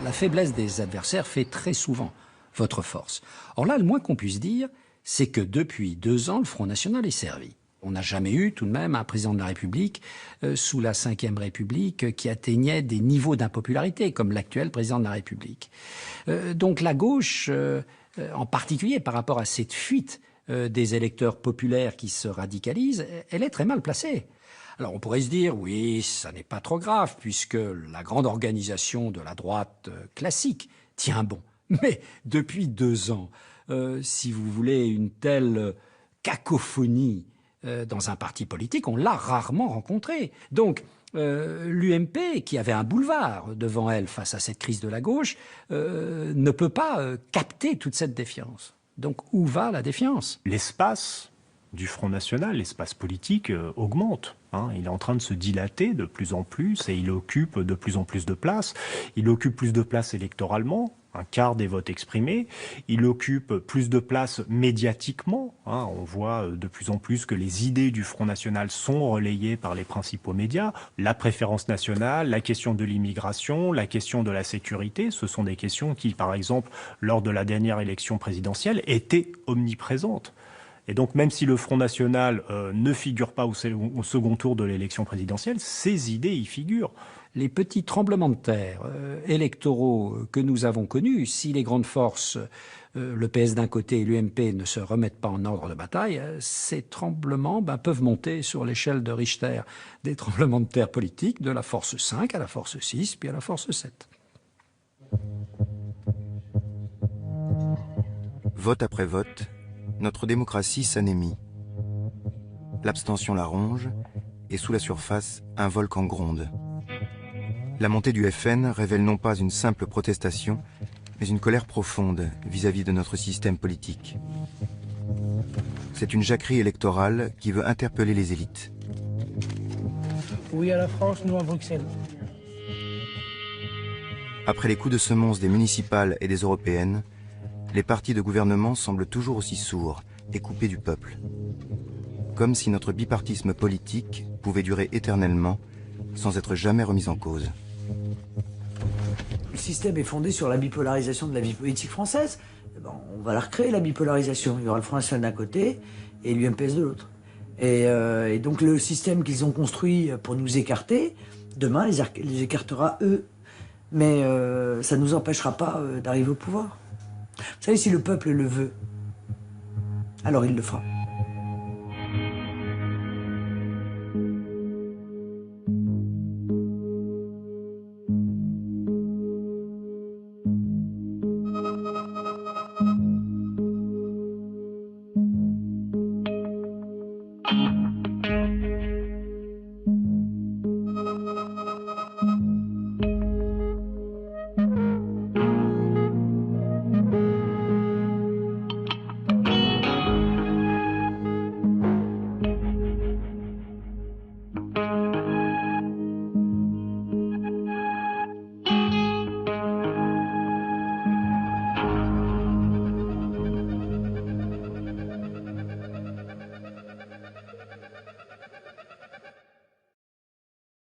La faiblesse des adversaires fait très souvent votre force. Or là, le moins qu'on puisse dire, c'est que depuis 2 ans, le Front National est servi. On n'a jamais eu tout de même un président de la République sous la Ve République qui atteignait des niveaux d'impopularité comme l'actuel président de la République. Donc la gauche, en particulier par rapport à cette fuite des électeurs populaires qui se radicalisent, elle est très mal placée. Alors on pourrait se dire, oui, ça n'est pas trop grave puisque la grande organisation de la droite classique tient bon. Mais depuis 2 ans, si vous voulez, une telle cacophonie dans un parti politique, on l'a rarement rencontré. Donc, l'UMP, qui avait un boulevard devant elle face à cette crise de la gauche, ne peut pas capter toute cette défiance. Donc, où va la défiance? L'espace du Front National, l'espace politique, augmente. Il est en train de se dilater de plus en plus et il occupe de plus en plus de place. Il occupe plus de place électoralement, un quart des votes exprimés. Il occupe plus de place médiatiquement. On voit de plus en plus que les idées du Front National sont relayées par les principaux médias. La préférence nationale, la question de l'immigration, la question de la sécurité, ce sont des questions qui, par exemple, lors de la dernière élection présidentielle, étaient omniprésentes. Et donc, même si le Front National ne figure pas au second tour de l'élection présidentielle, ces idées y figurent. Les petits tremblements de terre électoraux que nous avons connus, si les grandes forces, le PS d'un côté et l'UMP, ne se remettent pas en ordre de bataille, ces tremblements peuvent monter sur l'échelle de Richter. Des tremblements de terre politiques de la force 5 à la force 6, puis à la force 7. Vote après vote, notre démocratie s'anémie. L'abstention la ronge, et sous la surface, un volcan gronde. La montée du FN révèle non pas une simple protestation, mais une colère profonde vis-à-vis de notre système politique. C'est une jacquerie électorale qui veut interpeller les élites. Oui à la France, nous à Bruxelles. Après les coups de semonce des municipales et des européennes, les partis de gouvernement semblent toujours aussi sourds et coupés du peuple. Comme si notre bipartisme politique pouvait durer éternellement sans être jamais remis en cause. Le système est fondé sur la bipolarisation de la vie politique française. On va la recréer, la bipolarisation. Il y aura le Front National d'un côté et l'UMPS de l'autre. Et donc le système qu'ils ont construit pour nous écarter, demain les écartera eux. Mais ça ne nous empêchera pas d'arriver au pouvoir. Vous savez, si le peuple le veut, alors il le fera.